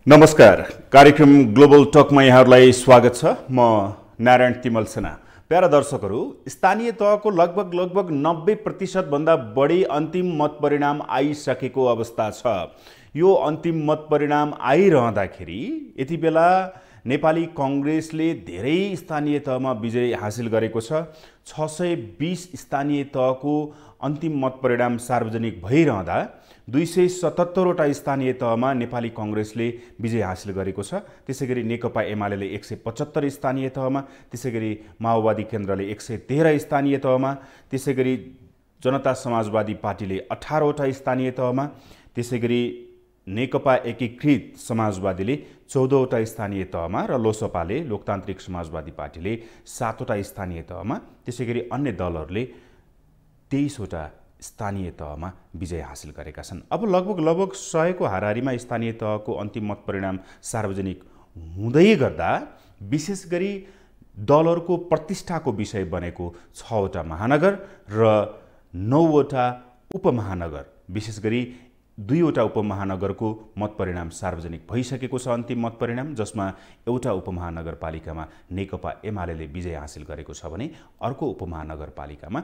नमस्कार। कार्यक्रम ग्लोबल टकमा यहाँहरूलाई स्वागत छ। म नारायण तिमल सेना। प्यारा दर्शकहरू, स्थानीय तहको लगभग 90% भन्दा बढी अन्तिम मत परिणाम आइसकेको अवस्था छ। यो अन्तिम मत परिणाम आइरहँदाखेरि यति बेला नेपाली कांग्रेसले धेरै स्थानीय तहमा विजय हासिल गरेको छ। 620 स्थानीय तहको अन्तिम मत परिणाम सार्वजनिक भइरहँदा 277 वटा स्थानीय तहमा नेपाली कांग्रेसले विजय हासिल गरेको छ। त्यसैगरी नेकपा एमाले 175 स्थानीय तहमा, त्यसैगरी माओवादी केन्द्रले 113 स्थानीय तहमा, त्यसैगरी जनता समाजवादी पार्टीले 18 वटा स्थानीय तहमा, त्यसैगरी नेकपा एकीकृत समाजवादीले 14 वटा स्थानीय तहमा र लोसपाले लोकतान्त्रिक समाजवादी पार्टीले 7 वटा स्थानीय तहमा, त्यसैगरी अन्य दलहरूले 23 वटा स्थानीय तहमा विजय हासिल गरेका छन्। अब लगभग 100 को हाराहारीमा स्थानीय तहको अन्तिम मत परिणाम सार्वजनिक हुँदै गर्दा विशेष गरी दलहरूको प्रतिष्ठाको विषय बनेको 6 वटा महानगर र 9 वटा उपमहानगर, विशेष गरी 2 वटा उपमहानगरको मत परिणाम सार्वजनिक भइसकेको छ। अन्तिम मत परिणाम जसमा एउटा उपमहानगरपालिकामा नेकपा एमाले विजय हासिल गरेको छ भने अर्को उपमहानगरपालिकामा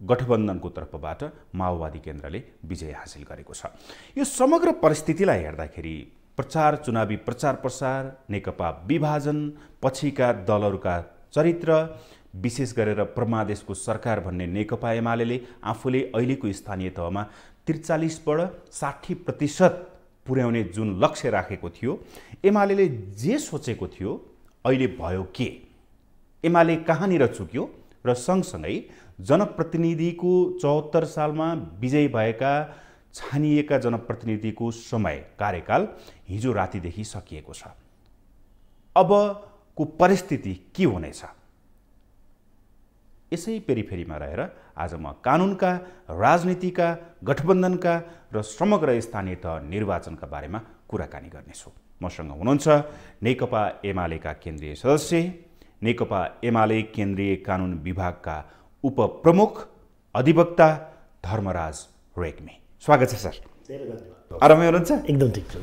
गठबन्धनको तर्फबाट माओवादी केन्द्रले विजय हासिल गरेको छ। यो समग्र परिस्थितिलाई हेर्दाखेरि चुनावी प्रचार प्रसार, नेकपा विभाजन, पछिका दलहरूका चरित्र, विशेष गरेर परमादेशको सरकार भन्ने नेकपा एमाले आफूले अहिलेको स्थानीय तहमा 43बाट 60% पुर्याउने जुन लक्ष्य राखेको थियो, एमाले जे सोचेको थियो अहिले भयो के? एमाले कहाँनिर चुक्यो? र सँगसँगै जनप्रतिनिधिको 74 सालमा विजय भएका छानिएका जनप्रतिनिधिको समय कार्यकाल हिजो रातिदेखि सकिएको छ। अबको परिस्थिति के हुनेछ? यसै पेरिफेरीमा रहेर आज म कानुनका, राजनीतिका, गठबन्धनका र समग्र स्थानीय तह निर्वाचनका बारेमा कुराकानी गर्नेछु। मसँग हुनुहुन्छ नेकपा एमालेका केन्द्रीय सदस्य, नेकपा एमाले केन्द्रीय कानुन विभागका उपप्रमुख अधिवक्ता धर्मराज रेग्मी। स्वागत छ सर। आरामै हुनुहुन्छ? एकदम ठिक छ।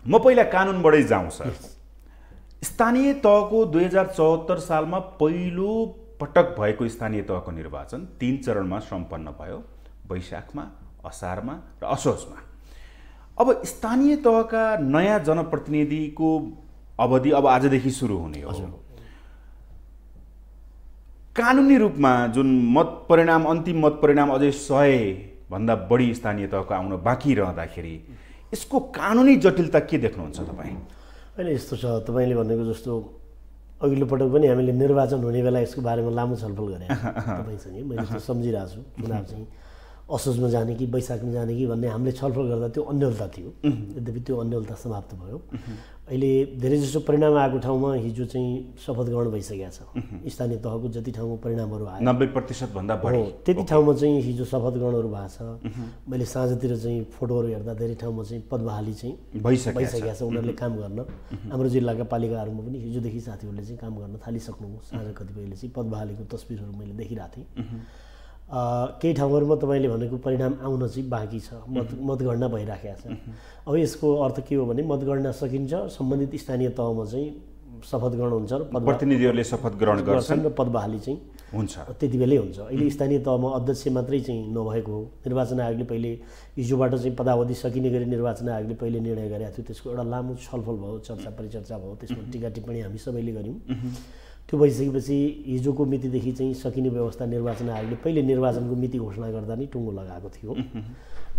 म पहिला कानुनबाटै जाउँ सर। स्थानीय तहको 2074 सालमा पहिलो पटक भएको स्थानीय तहको निर्वाचन 3 चरणमा सम्पन्न भयो, वैशाखमा, असारमा र असोजमा। अब स्थानीय तहका नयाँ जनप्रतिनिधिको अवधि अब आजदेखि सुरु हुने हो। कानुनी रूपमा जुन अन्तिम मत परिणाम अझै 100 भन्दा बढी स्थानीय तहको आउन बाँकी रहँदाखेरि यसको कानुनी जटिलता के देख्नुहुन्छ तपाईँ? होइन, यस्तो छ, तपाईँले भनेको जस्तो अघिल्लो पटक पनि हामीले निर्वाचन हुने बेला यसको बारेमा लामो छलफल गरेँ तपाईँसँग। मैले त्यो सम्झिरहेको छु, चुनाव चाहिँ असोजमा जाने कि वैशाखमा जाने कि भन्ने हामीले छलफल गर्दा त्यो अन्यलता थियो। यद्यपि त्यो अन्यलता समाप्त भयो। अहिले धेरैजसो परिणाम आएको ठाउँमा हिजो चाहिँ शपथ ग्रहण भइसकेको छ। स्थानीय तहको जति ठाउँमा परिणामहरू आयो 90% भन्दा बढी त्यति ठाउँमा चाहिँ हिजो शपथ ग्रहणहरू भएको छ। मैले साँझतिर चाहिँ फोटोहरू हेर्दा धेरै ठाउँमा चाहिँ पदबहाली चाहिँ भइसकेको छ। उनीहरूले काम गर्न, हाम्रो जिल्लाका पालिकाहरूमा पनि हिजोदेखि साथीहरूले चाहिँ काम गर्न थालिसक्नु। साँझ कतिपयले चाहिँ पदबहालीको तस्बिरहरू मैले देखिरहेको थिएँ। केही ठाउँहरूमा तपाईँले भनेको परिणाम आउन चाहिँ बाँकी छ, मतगणना भइराखेको छ। अब यसको अर्थ के हो भने मतगणना सकिन्छ, सम्बन्धित स्थानीय तहमा चाहिँ शपथ ग्रहण हुन्छ र प्रतिनिधिहरूले शपथ ग्रहण गर्छन् र पदबहाली चाहिँ हुन्छ, त्यति बेलै हुन्छ। अहिले स्थानीय तहमा अध्यक्ष मात्रै चाहिँ नभएको हो। निर्वाचन आयोगले पहिले हिजोबाट चाहिँ पदावधि सकिने गरी निर्वाचन आयोगले पहिले निर्णय गरेको थियो। त्यसको एउटा लामो छलफल भयो, चर्चा परिचर्चा भयो, त्यसमा टिका टिप्पणी हामी सबैले गऱ्यौँ। त्यो भइसकेपछि हिजोको मितिदेखि चाहिँ सकिने व्यवस्था निर्वाचन आयोगले पहिले निर्वाचनको मिति घोषणा गर्दा नै टुङ्गो लगाएको थियो।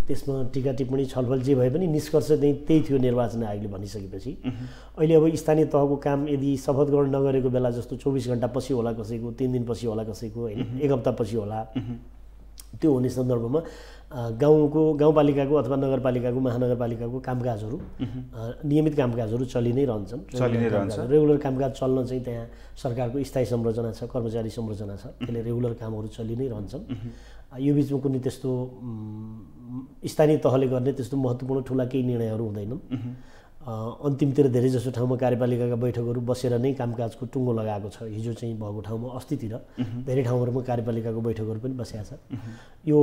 त्यसमा टिका टिप्पणी छलफल जे भए पनि निष्कर्ष चाहिँ त्यही थियो निर्वाचन आयोगले भनिसकेपछि। अहिले अब स्थानीय तहको काम यदि शपथ ग्रहण नगरेको बेला जस्तो 24 घण्टा पछि होला कसैको, 3 दिन पछि होला कसैको, होइन 1 हप्ता पछि होला, त्यो हुने सन्दर्भमा गाउँपालिकाको अथवा नगरपालिकाको, महानगरपालिकाको कामकाजहरू, नियमित कामकाजहरू चलि नै रहन्छन्। रेगुलर कामकाज चल्न चाहिँ त्यहाँ सरकारको स्थायी संरचना छ, कर्मचारी संरचना छ, त्यसले रेगुलर कामहरू चलि नै रहन्छन्। यो बिचमा कुनै त्यस्तो स्थानीय तहले गर्ने त्यस्तो महत्त्वपूर्ण ठुला केही निर्णयहरू हुँदैनन्। अन्तिमतिर धेरैजसो ठाउँमा कार्यपालिकाका बैठकहरू बसेर नै कामकाजको टुङ्गो लगाएको छ। हिजो चाहिँ भएको ठाउँमा अस्तितिर धेरै ठाउँहरूमा कार्यपालिकाको बैठकहरू पनि बसेका छ। यो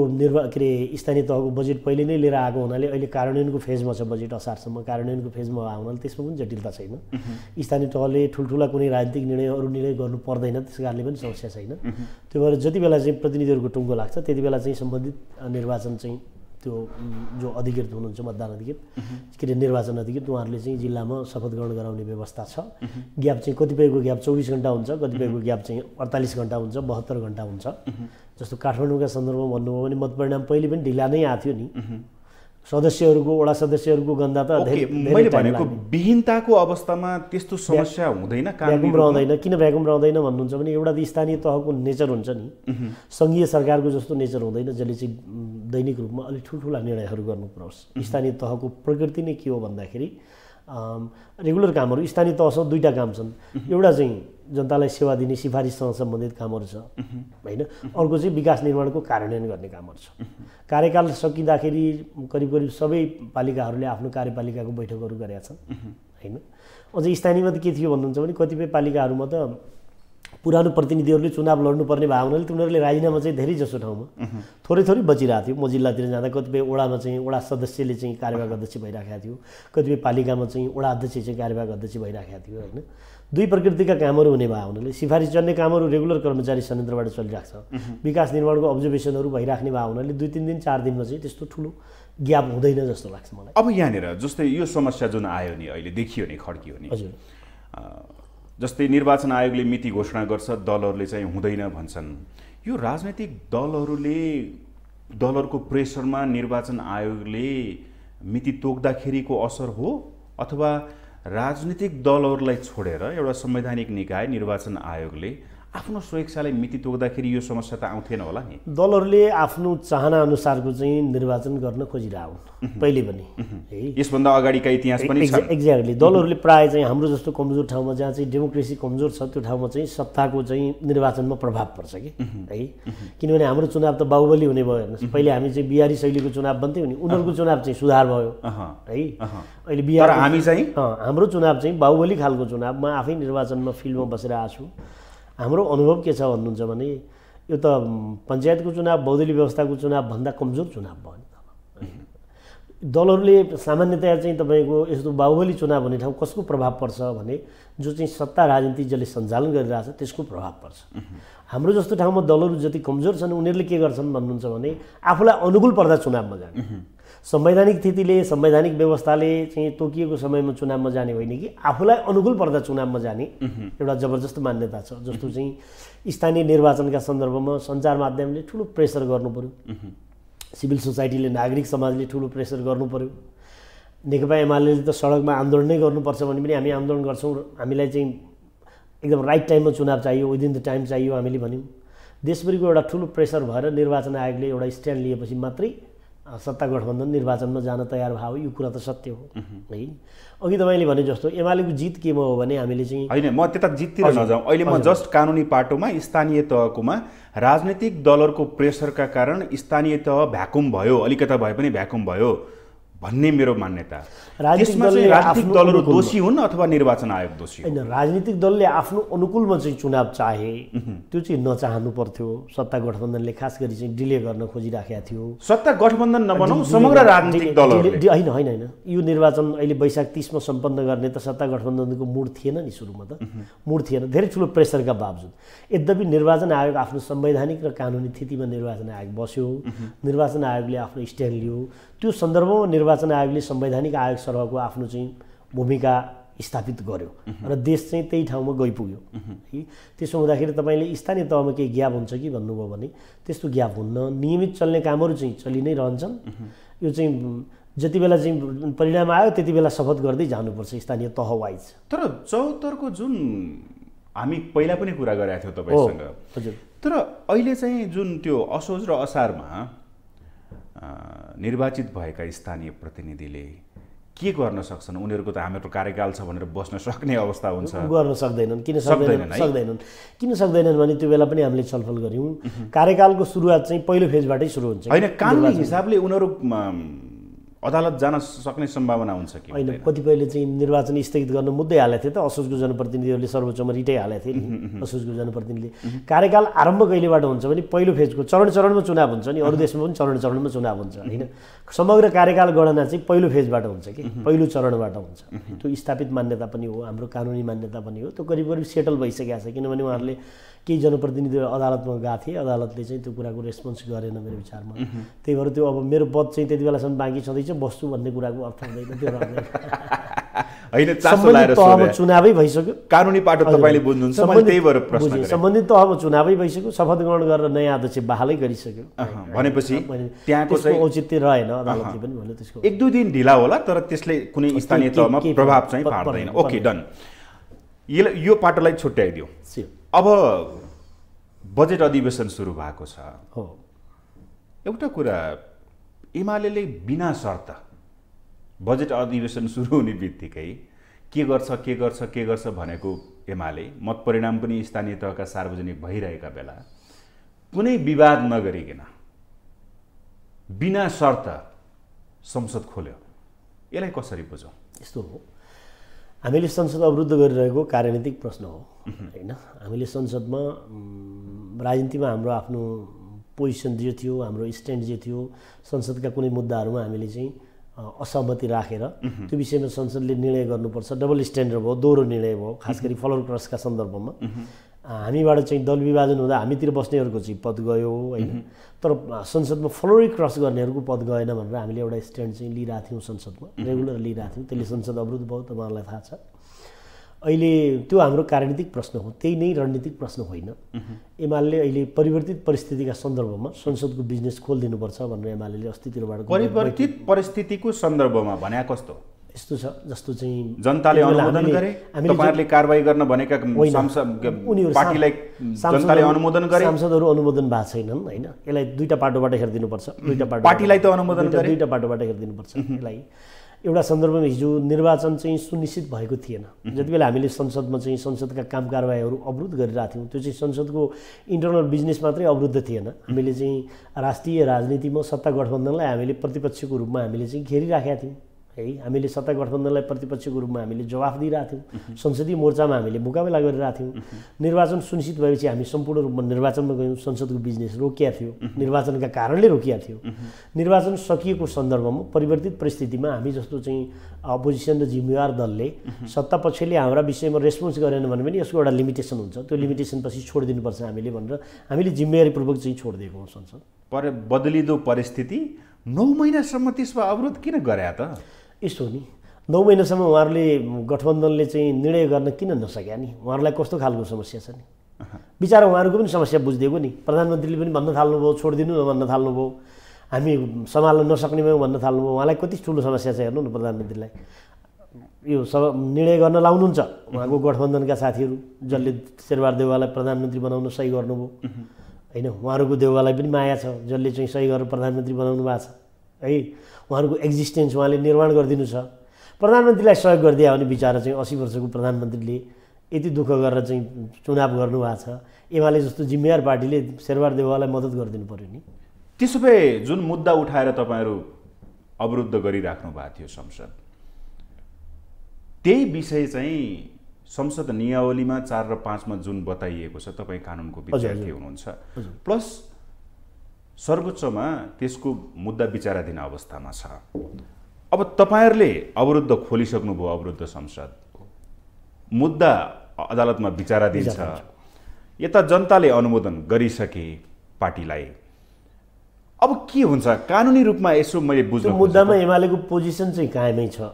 स्थानीय तहको बजेट पहिले नै लिएर आएको हुनाले अहिले कार्यान्वयनको फेजमा छ। बजेट असारसम्म कार्यान्वयनको फेजमा भएको हुनाले त्यसमा पनि जटिलता छैन। स्थानीय तहले ठुल्ठुला कुनै राजनीतिक निर्णय गर्नु पर्दैन, त्यस कारणले पनि समस्या छैन। त्यो भएर जति बेला चाहिँ प्रतिनिधिहरूको टुङ्गो लाग्छ त्यति बेला चाहिँ सम्बन्धित निर्वाचन चाहिँ त्यो जो अधिकृत हुनुहुन्छ मतदान अधिकृत निर्वाचन अधिकृत उहाँहरूले चाहिँ जिल्लामा शपथ ग्रहण गराउने व्यवस्था छ। ग्याप चाहिँ कतिपयको ग्याप 24 घण्टा हुन्छ, कतिपयको ग्याप चाहिँ 48 घण्टा हुन्छ, 72 घण्टा हुन्छ। जस्तो काठमाडौँका सन्दर्भमा भन्नुभयो भने मतपरिणाम पहिले पनि ढिला नै आएको थियो नि। सदस्यहरूको वडा सदस्यहरूको गन्दा त मैले भनेको विहीनताको अवस्थामा त्यस्तो समस्या हुँदैन, भ्याकुम रहँदैन। किन भ्याकुम रहँदैन भन्नुहुन्छ भने एउटा स्थानीय तहको नेचर हुन्छ नि, सङ्घीय सरकारको जस्तो नेचर हुँदैन जसले चाहिँ दैनिक रूपमा अलिक ठुल्ठुला निर्णयहरू गर्नु परोस्। स्थानीय तहको प्रकृति नै के हो भन्दाखेरि रेगुलर कामहरू स्थानीय तहसँग दुईवटा काम छन्। एउटा चाहिँ जनतालाई सेवा दिने सिफारिससँग सम्बन्धित कामहरू छ होइन, अर्को चाहिँ विकास निर्माणको कार्यान्वयन गर्ने कामहरू छ। कार्यकाल सकिँदाखेरि करिब करिब सबै पालिकाहरूले आफ्नो कार्यपालिकाको बैठकहरू गरेका छन् होइन। अझै स्थानीयमा त के थियो भन्नुहुन्छ भने कतिपय पालिकाहरूमा त पुरानो प्रतिनिधिहरूले चुनाव लड्नुपर्ने भएको हुनाले उनीहरूले राजीनामा चाहिँ धेरै जसो ठाउँमा थोरै बचिरहेको थियो। म जिल्लातिर जाँदा कतिपय वडामा चाहिँ वडा सदस्यले चाहिँ कार्यवाहक अध्यक्ष भइराखेको थियो, कतिपय पालिकामा चाहिँ वडा अध्यक्ष चाहिँ कार्यवाहक अध्यक्ष भइराखेको थियो होइन। दुई प्रकृतिका कामहरू हुने भएको हुनाले सिफारिस जन्ने कामहरू रेगुलर कर्मचारी संयन्त्रबाट चलिरहेको छ। विकास निर्माणको अब्जर्भेसनहरू भइराख्ने भएको हुनाले 2-3 दिन 4 दिनमा चाहिँ त्यस्तो ठुलो ग्याप हुँदैन जस्तो लाग्छ मलाई। अब यहाँनिर जस्तै यो समस्या जुन आयो नि अहिले देखियो नि खड्कियो नि, हजुर जस्तै निर्वाचन आयोगले मिति घोषणा गर्छ, दलहरूले चाहिँ हुँदैन भन्छन्। यो राजनैतिक दलहरूको प्रेसरमा निर्वाचन आयोगले मिति तोक्दाखेरिको असर हो अथवा राजनीतिक दलहरूलाई छोडेर एउटा संवैधानिक निकाय निर्वाचन आयोगले आफ्नो स्वेच्छाले मिति तोक्दाखेरि यो समस्या त आउँथेन होला नि? दलहरूले आफ्नो चाहना अनुसारको चाहिँ निर्वाचन गर्न खोजिरहेको हुन् पहिले पनि है। यसभन्दा अगाडिका इतिहास पनि छ। एक्ज्याक्टली दलहरूले प्राय चाहिँ हाम्रो जस्तो कमजोर ठाउँमा जहाँ चाहिँ डेमोक्रेसी कमजोर छ त्यो ठाउँमा चाहिँ सत्ताको चाहिँ निर्वाचनमा प्रभाव पर्छ कि है। किनभने हाम्रो चुनाव त बाहुबली हुने भयो हेर्नुहोस्। पहिले हामी चाहिँ बिहारी शैलीको चुनाव बन्थ्यो नि, उनीहरूको चुनाव चाहिँ सुधार भयो है। अहिले बिहार हामी चाहिँ हाम्रो चुनाव चाहिँ बाहुबली खालको चुनाव। म आफै निर्वाचनमा फिल्डमा बसेर आएको छु। हाम्रो अनुभव के छ भन्नुहुन्छ भने यो त पञ्चायतको चुनाव बहुदलीय व्यवस्थाको चुनाव भन्दा कमजोर चुनाव भयो नि। दलहरूले सामान्यतया चाहिँ तपाईँको यस्तो बाहुबली चुनाव हुने ठाउँ कसको प्रभाव पर्छ भने जो चाहिँ सत्ता राजनीति जसले सञ्चालन गरिरहेछ त्यसको प्रभाव पर्छ। हाम्रो जस्तो ठाउँमा दलहरू जति कमजोर छन् उनीहरूले के गर्छन् भन्नुहुन्छ भने आफूलाई अनुकूल पर्दा चुनावमा जाने, संवैधानिक स्थितिले संवैधानिक व्यवस्थाले चाहिँ तोकिएको समयमा चुनावमा जाने होइन कि आफूलाई अनुकूल पर्दा चुनावमा जाने एउटा जबरजस्त मान्यता छ। जस्तो चाहिँ स्थानीय निर्वाचनका सन्दर्भमा सञ्चार माध्यमले ठुलो प्रेसर गर्नु पर्यो, सिभिल सोसाइटीले नागरिक समाजले ठुलो प्रेसर गर्नु पर्यो। नेकपा एमाले त सडकमा आन्दोलन नै गर्नुपर्छ भने पनि हामी आन्दोलन गर्छौँ। हामीलाई चाहिँ एकदम राइट टाइममा चुनाव चाहियो, विदिन द टाइम चाहियो हामीले भन्यौँ। देशभरिको एउटा ठुलो प्रेसर भएर निर्वाचन आयोगले एउटा स्ट्यान्ड लिएपछि मात्रै सत्ता गठबन्धन निर्वाचनमा जान तयार भयो। यो कुरा त सत्य हो है। अघि तपाईँले भने जस्तो एमालेको जित केमा हो भने हामीले चाहिँ होइन, म त्यता जिततिर नजाउँ। अहिले म जस्ट कानुनी पाटोमा स्थानीय तहकोमा राजनीतिक दलहरूको प्रेसरका कारण स्थानीय तह भ्याकुम भयो, अलिकता भए पनि भ्याकुम भयो भन्ने मेरो मान्यता। राजनीतिक दलहरू दोषी हुन् अथवा निर्वाचन आयोग दोषी होइन? राजनीतिक दलले आफ्नो अनुकूलमा चाहिँ चुनाव चाहे त्यो चाहिँ नचाहनु पर्थ्यो। सत्ता गठबन्धनले खास गरी चाहिँ डिले गर्न खोजिराखेको थियो। सत्ता गठबन्धन नबनाऊ, समग्र राजनीतिक दलहरूले होइन होइन होइन यो निर्वाचन अहिले वैशाख 30 मा सम्पन्न गर्ने त सत्ता गठबन्धनको मुड थिएन नि सुरुमा त, मुड थिएन धेरै ठुलो प्रेसरका बावजुद। यद्यपि निर्वाचन आयोग आफ्नो संवैधानिक र कानुनी स्थितिमा निर्वाचन आयोग बस्यो, निर्वाचन आयोगले आफ्नो स्ट्यान्ड लियो। त्यो सन्दर्भमा निर्वाचन आयोगले संवैधानिक आयोग सरहको आफ्नो चाहिँ भूमिका स्थापित गर्यो र देश चाहिँ त्यही ठाउँमा गइपुग्यो है। त्यसो हुँदाखेरि तपाईँले स्थानीय तहमा केही ग्याप हुन्छ कि भन्नुभयो भने त्यस्तो ग्याप हुन्न। नियमित चल्ने कामहरू चाहिँ चलि नै रहन्छन्। यो चाहिँ जति बेला चाहिँ परिणाम आयो त्यति बेला शपथ गर्दै जानुपर्छ स्थानीय तह वाइज। तर 74 को जुन हामी पहिला पनि कुरा गरेका थियौँ तपाईँसँग, हजुर, तर अहिले चाहिँ जुन त्यो असोज र असारमा निर्वाचित भएका स्थानीय प्रतिनिधिले के गर्न सक्छन्? उनीहरूको त हाम्रो कार्यकाल छ भनेर बस्न सक्ने अवस्था हुन्छ? गर्न सक्दैनन्। किन सक्दैनन्? किन सक्दैनन् भने त्यो बेला पनि हामीले छलफल गऱ्यौँ। कार्यकालको सुरुवात चाहिँ पहिलो फेजबाटै सुरु हुन्छ होइन? कानुनी हिसाबले उनीहरू अदालत जान सक्ने सम्भावना हुन्छ कि होइन? कतिपयले चाहिँ निर्वाचन स्थगित गर्न मुद्दै हालेको थिए त, असोजको जनप्रतिनिधिहरूले सर्वोच्चमा रिटै हालेको थिए नि। असोजको जनप्रतिनिधिले कार्यकाल आरम्भ कहिलेबाट हुन्छ भने पहिलो फेजको चरणमा चुनाव हुन्छ नि, अरू देशमा पनि चरणमा चुनाव हुन्छ होइन। समग्र कार्यकाल गणना चाहिँ पहिलो फेजबाट हुन्छ कि पहिलो चरणबाट हुन्छ। त्यो स्थापित मान्यता पनि हो, हाम्रो कानुनी मान्यता पनि हो। त्यो करिब सेटल भइसकेको छ, किनभने उहाँहरूले केही जनप्रतिनिधिहरू अदालतमा गएको थिए, अदालतले चाहिँ त्यो कुराको रेस्पोन्स गरेन मेरो विचारमा। त्यही भएर त्यो अब मेरो पद चाहिँ त्यति बेलासम्म बाँकी छँदैछ, बस्छु भन्ने कुराको अर्थ हुँदैन। त्यो होइन, चासो लाएर तहमा चुनावै भइसक्यो, कानुनी पाटो तपाईँले बुझ्नुहुन्छ, मैले त्यही भएर प्रश्न गरेँ। सम्बन्धित तहमा चुनावै भइसक्यो, शपथ ग्रहण गरेर नयाँ अध्यक्ष बहालै गरिसक्यो भनेपछि त्यहाँको चाहिँ औचित्य रहेन, अदालतले पनि भन्यो त्यसको 1-2 दिन ढिला होला, तर त्यसले कुनै स्थानीय तहमा प्रभाव चाहिँ पार्दैन। Okay, done. यो पाटोलाई छुट्याइदियो। अब बजेट अधिवेशन सुरु भएको छ हो। एउटा कुरा, एमाले बिना शर्त बजेट अधिवेशन सुरु हुने बित्तिकै के गर्छ भनेको एमाले मत परिणाम पनि स्थानीय तहका सार्वजनिक भइरहेका बेला कुनै विवाद नगरिकन बिना शर्त संसद खोल्यो। यसलाई कसरी बुझौँ? यस्तो हो, हामीले संसद अवरुद्ध गरिरहेको कार्यनीतिक प्रश्न हो होइन। हामीले संसदमा राजनीतिमा हाम्रो आफ्नो पोजिसन जे थियो, हाम्रो स्ट्यान्ड जे थियो, संसदका कुनै मुद्दाहरूमा हामीले चाहिँ असहमति राखेर त्यो विषयमा संसदले निर्णय गर्नुपर्छ, डबल स्ट्यान्डर्ड भयो, दोहोरो निर्णय भयो, खास गरी फ्लोर क्रसका सन्दर्भमा। हामीबाट चाहिँ दल विभाजन हुँदा हामीतिर बस्नेहरूको चाहिँ पद गयो होइन, तर संसदमा फ्लोरै क्रस गर्नेहरूको पद गएन भनेर हामीले एउटा स्ट्यान्ड चाहिँ लिइरहेको थियौँ, संसदमा रेगुलर लिइरहेको थियौँ। त्यसले संसद अवरुद्ध भयो, तपाईँहरूलाई थाहा छ। अहिले त्यो हाम्रो राजनीतिक प्रश्न हो, त्यही नै रणनीतिक प्रश्न होइन। एमाले अहिले परिवर्तित परिस्थितिका सन्दर्भमा संसदको बिजनेस खोलिदिनुपर्छ भनेर एमाले अस्तितिरबाट परिवर्तित परिस्थितिको सन्दर्भमा भने कस्तो यस्तो छ, जस्तो चाहिँ जनताले अनुमोदन गरे, तपाईहरुले कारबाही गर्न भनेका पार्टीलाई जनताले अनुमोदन गरे, सांसदहरू अनुमोदन भएको छैनन् होइन। यसलाई दुईटा पाटोबाट हेर्दिनुपर्छ, दुईटा पाटो पार्टीलाई त अनुमोदन गरे, दुईटा पाटोबाट हेर्दिनुपर्छ यसलाई। एउटा सन्दर्भमा हिजो निर्वाचन चाहिँ सुनिश्चित भएको थिएन, जति बेला हामीले संसदमा चाहिँ संसदका काम कारबाहीहरू अवरुद्ध गरिरहेको थियौँ, त्यो चाहिँ संसदको इन्टरनल बिजनेस मात्रै अवरुद्ध थिएन। हामीले चाहिँ राष्ट्रिय राजनीतिमा सत्ता गठबन्धनलाई हामीले प्रतिपक्षको रूपमा हामीले चाहिँ घेरिराखेका थियौँ है। हामीले सत्ता गठबन्धनलाई प्रतिपक्षको रूपमा हामीले जवाफ दिइरहेको थियौँ, संसदीय मोर्चामा हामीले मुकाबला गरिरहेको थियौँ। निर्वाचन सुनिश्चित भएपछि हामी सम्पूर्ण रूपमा निर्वाचनमा गयौँ, संसदको बिजनेस रोकिया थियो, निर्वाचनका कारणले रोकिया थियो। निर्वाचन सकिएको सन्दर्भमा परिवर्तित परिस्थितिमा हामी जस्तो चाहिँ अपोजिसन र जिम्मेवार दलले सत्ता पक्षले हाम्रा विषयमा रेस्पोन्स गरेन भने पनि यसको एउटा लिमिटेसन हुन्छ, त्यो लिमिटेसन पछि छोडिदिनुपर्छ हामीले भनेर हामीले जिम्मेवारीपूर्वक चाहिँ छोडिदिएको हो संसद। बदलिदो परिस्थिति 9 महिनासम्म त्यसमा अवरोध किन गरे त? यस्तो हो नि, 9 महिनासम्म उहाँहरूले गठबन्धनले चाहिँ निर्णय गर्न किन नसक्या नि? उहाँहरूलाई कस्तो खालको समस्या छ नि? बिचारा उहाँहरूको पनि समस्या बुझिदिएको नि। प्रधानमन्त्रीले पनि भन्न थाल्नुभयो, छोडिदिनु न भन्न थाल्नुभयो, हामी सम्हाल्न नसक्नेमा भन्न थाल्नुभयो। उहाँलाई कति ठुलो समस्या छ हेर्नु न, प्रधानमन्त्रीलाई यो सब निर्णय गर्न लाउनुहुन्छ उहाँको गठबन्धनका साथीहरू, जसले शेरबहादुर देउवालाई प्रधानमन्त्री बनाउन सही गर्नुभयो होइन। उहाँहरूको देउवालाई पनि माया छ, जसले चाहिँ सही गरेर प्रधानमन्त्री बनाउनु भएको छ है। उहाँहरूको एक्जिस्टेन्स उहाँले निर्माण गरिदिनु छ। प्रधानमन्त्रीलाई सहयोग गरिदियो भने बिचारा चाहिँ 80 वर्षको प्रधानमन्त्रीले यति दुःख गरेर चाहिँ चुनाव गर्नुभएको छ। एमाले जस्तो जिम्मेवार पार्टीले शेरबहादुर देउवालाई मद्दत गरिदिनु पर्यो नि। त्यसो भए जुन मुद्दा उठाएर तपाईँहरू अवरुद्ध गरिराख्नु भएको थियो संसद, त्यही विषय चाहिँ संसद नियावलीमा 4 र 5 मा जुन बताइएको छ, तपाईँ कानुनको विद्यार्थी हुनुहुन्छ, प्लस सर्वोच्चमा त्यसको मुद्दा विचाराधीन अवस्थामा छ। अब तपाईहरुले अवरुद्ध खोलिसक्नुभयो, अवरुद्ध संसद, मुद्दा अदालतमा विचाराधीन छ, यता जनताले अनुमोदन गरिसके पार्टीलाई। अब के हुन्छ कानुनी रूपमा? यसो मैले बुझ्नु, मुद्दामा एमालेको पोजिसन चाहिँ कायमै छ।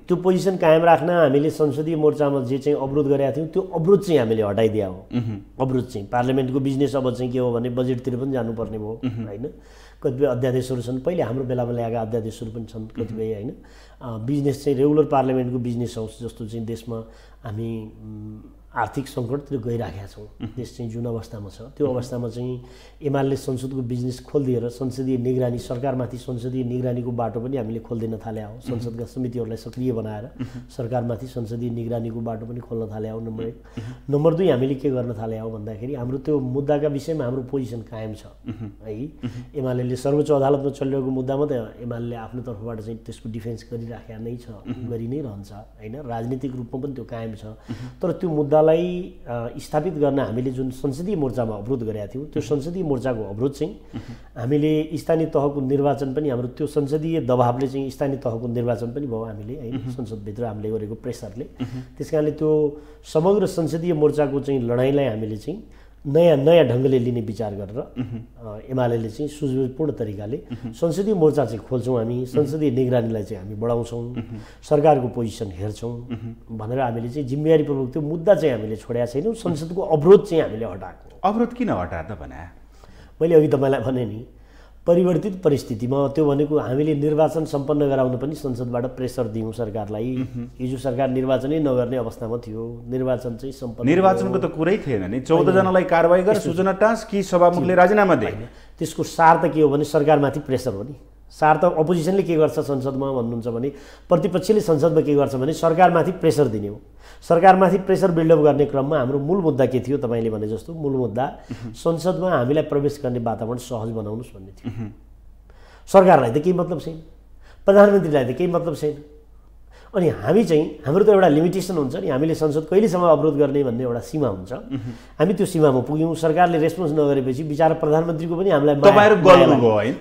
त्यो पोजिसन कायम राख्न हामीले संसदीय मोर्चामा जे चाहिँ अवरोध गरेका थियौँ त्यो अवरोध चाहिँ हामीले हटाइदिया हो। अवरोध चाहिँ पार्लियामेन्टको बिजनेस अब चाहिँ के हो भने बजेटतिर पनि जानुपर्ने भयो होइन। कतिपय अध्यादेशहरू छन्, पहिले हाम्रो बेलामा ल्याएका अध्यादेशहरू पनि छन् कतिपय होइन। बिजनेस चाहिँ रेगुलर पार्लियामेन्टको बिजनेस हाउस जस्तो चाहिँ देशमा हामी आर्थिक सङ्कटतिर गइराखेका छौँ। देश चाहिँ जुन अवस्थामा छ त्यो अवस्थामा चाहिँ एमाले संसदको बिजनेस खोलिदिएर संसदीय निगरानी सरकारमाथि संसदीय निगरानीको बाटो पनि हामीले खोल्दिन थाले हो। संसदका समितिहरूलाई सक्रिय बनाएर सरकारमाथि संसदीय निगरानीको बाटो पनि खोल्न थाले हो। नम्बर 1। नम्बर 2 हामीले के गर्न थाले हो भन्दाखेरि हाम्रो त्यो मुद्दाका विषयमा हाम्रो पोजिसन कायम छ है। एमाले सर्वोच्च अदालतमा चलिरहेको मुद्दामा त एमाले आफ्नो तर्फबाट चाहिँ त्यसको डिफेन्स गरिराखेका नै छ, गरि नै रहन्छ हैन। राजनीतिक रूपमा पनि त्यो कायम छ। तर त्यो मुद्दालाई स्थापित गर्न हामीले जुन संसदीय मोर्चामा अवरोध गरेका थियौँ त्यो संसदीय मोर्चाको अवरोध चाहिँ हामीले स्थानीय तहको निर्वाचन पनि हाम्रो त्यो संसदीय दबावले चाहिँ स्थानीय तहको निर्वाचन पनि भयो हामीले हैन, संसदभित्र हामीले गरेको प्रेसरले। त्यसकारणले त्यो समग्र संसदीय मोर्चाको चाहिँ लडाइँलाई हामीले चाहिँ नयाँ ढङ्गले लिने विचार गरेर एमाले चाहिँ सुझावपूर्ण तरिकाले संसदीय मोर्चा चाहिँ खोल्छौँ हामी, संसदीय निगरानीलाई चाहिँ हामी बढाउँछौँ, सरकारको पोजिसन हेर्छौँ भनेर हामीले चाहिँ जिम्मेवारीपूर्वक त्यो मुद्दा चाहिँ हामीले छोडेका छैनौँ। संसदको अवरोध चाहिँ हामीले हटाएको। अवरोध किन हटाए त भने? मैले अघि तपाईँलाई भने नि परिवर्तित परिस्थितिमा त्यो भनेको हामीले निर्वाचन सम्पन्न गराउन पनि संसदबाट प्रेसर दियौँ सरकारलाई। हिजो सरकार निर्वाचनै नगर्ने अवस्थामा थियो, निर्वाचन चाहिँ सम्पन्न, निर्वाचनको त कुरै थिएन नि। 14 जनालाई कारबाही गरेर सूचना टाँस कि सभामुखले राजीनामा दिए। त्यसको सार त के हो भने सरकारमाथि प्रेसर हो नि। सार त अपोजिसनले के गर्छ संसदमा भन्नुहुन्छ भने, प्रतिपक्षले संसदमा के गर्छ भने सरकारमाथि प्रेसर दिने हो। सरकारमाथि प्रेसर बिल्डअप गर्ने क्रममा हाम्रो मूल मुद्दा के थियो तपाईँले भने जस्तो? मूल मुद्दा संसदमा हामीलाई प्रवेश गर्ने वातावरण सहज बनाउनुहोस् भन्ने थियो। सरकारलाई त केही मतलब छैन, प्रधानमन्त्रीलाई त केही मतलब छैन। अनि हामी चाहिँ हाम्रो त एउटा लिमिटेसन हुन्छ नि, हामीले संसद कहिलेसम्म अवरोध गर्ने भन्ने एउटा सीमा हुन्छ। हामी त्यो सीमामा पुग्यौँ, सरकारले रेस्पोन्स नगरेपछि बिचारा प्रधानमन्त्रीको पनि हामीलाई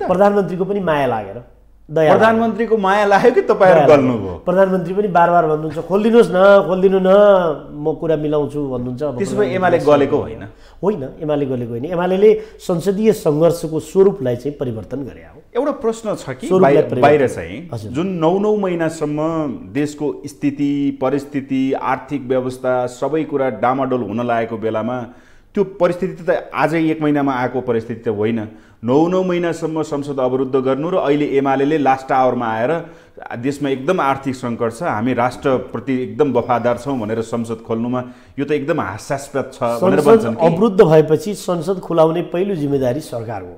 प्रधानमन्त्रीको पनि माया लागेर प्रधानमन्त्रीको माया लाग्यो कि तपाईँहरू गल्नुभयो? प्रधानमन्त्री पनि बार भन्नुहुन्छ खोलिदिनुहोस् न, खोलिदिनु न, म कुरा मिलाउँछु भन्नुहुन्छ। त्यसो भए एमाले गलेको होइन? होइन, एमाले गलेको होइन। एमाले संसदीय सङ्घर्षको स्वरूपलाई चाहिँ परिवर्तन गरे हो। एउटा प्रश्न छ कि बाहिर चाहिँ जुन 9 महिनासम्म देशको स्थिति परिस्थिति आर्थिक व्यवस्था सबै कुरा डामाडोल हुन लागेको बेलामा त्यो परिस्थिति त आजै 1 महिनामा आएको परिस्थिति त होइन। 9 महिनासम्म संसद अवरुद्ध गर्नु र अहिले एमाले लास्ट आवरमा आएर देशमा एकदम आर्थिक सङ्कट छ, हामी राष्ट्रप्रति एकदम वफादार छौँ भनेर संसद खोल्नुमा यो त एकदम हास्यास्पद छ भनेर भन्छन्। अवरुद्ध भएपछि संसद खुलाउने पहिलो जिम्मेदारी सरकारको,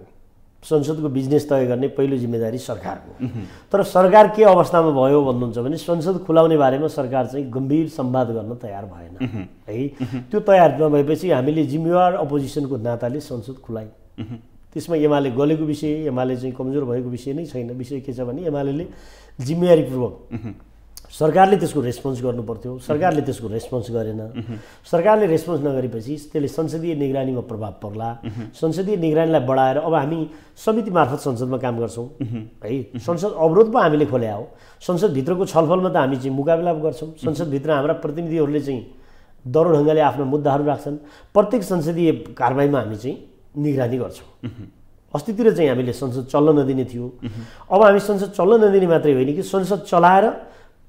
संसदको बिजनेस तय गर्ने पहिलो जिम्मेदारी सरकारको। तर सरकार के अवस्थामा भयो भन्नुहुन्छ भने संसद खुलाउने बारेमा सरकार चाहिँ गम्भीर संवाद गर्न तयार भएन है। त्यो तयार नभएपछि हामीले जिम्मेवार अपोजिसनको नाताले संसद खुलायौँ। त्यसमा एमाले गलेको विषय, एमाले चाहिँ कमजोर भएको विषय नै छैन। विषय के छ भने एमाले जिम्मेवारीपूर्वक सरकारले त्यसको रेस्पोन्स गर्नु पर्थ्यो, सरकारले त्यसको रेस्पोन्स गरेन। सरकारले रेस्पोन्स नगरेपछि त्यसले संसदीय निगरानीमा प्रभाव पर्ला। संसदीय निगरानीलाई बढाएर अब हामी समिति मार्फत संसदमा काम गर्छौँ है। संसद अवरोध पो हामीले खोल्या हो। संसदभित्रको छलफलमा त हामी चाहिँ मुकाबिला गर्छौँ। संसदभित्र हाम्रा प्रतिनिधिहरूले चाहिँ दरो ढङ्गले आफ्ना मुद्दाहरू राख्छन्। प्रत्येक संसदीय कारबाहीमा हामी चाहिँ निगरानी गर्छौँ। अस्तितिर चाहिँ हामीले संसद चल्न नदिने थियो, अब हामी संसद चल्न नदिने मात्रै होइन कि संसद चलाएर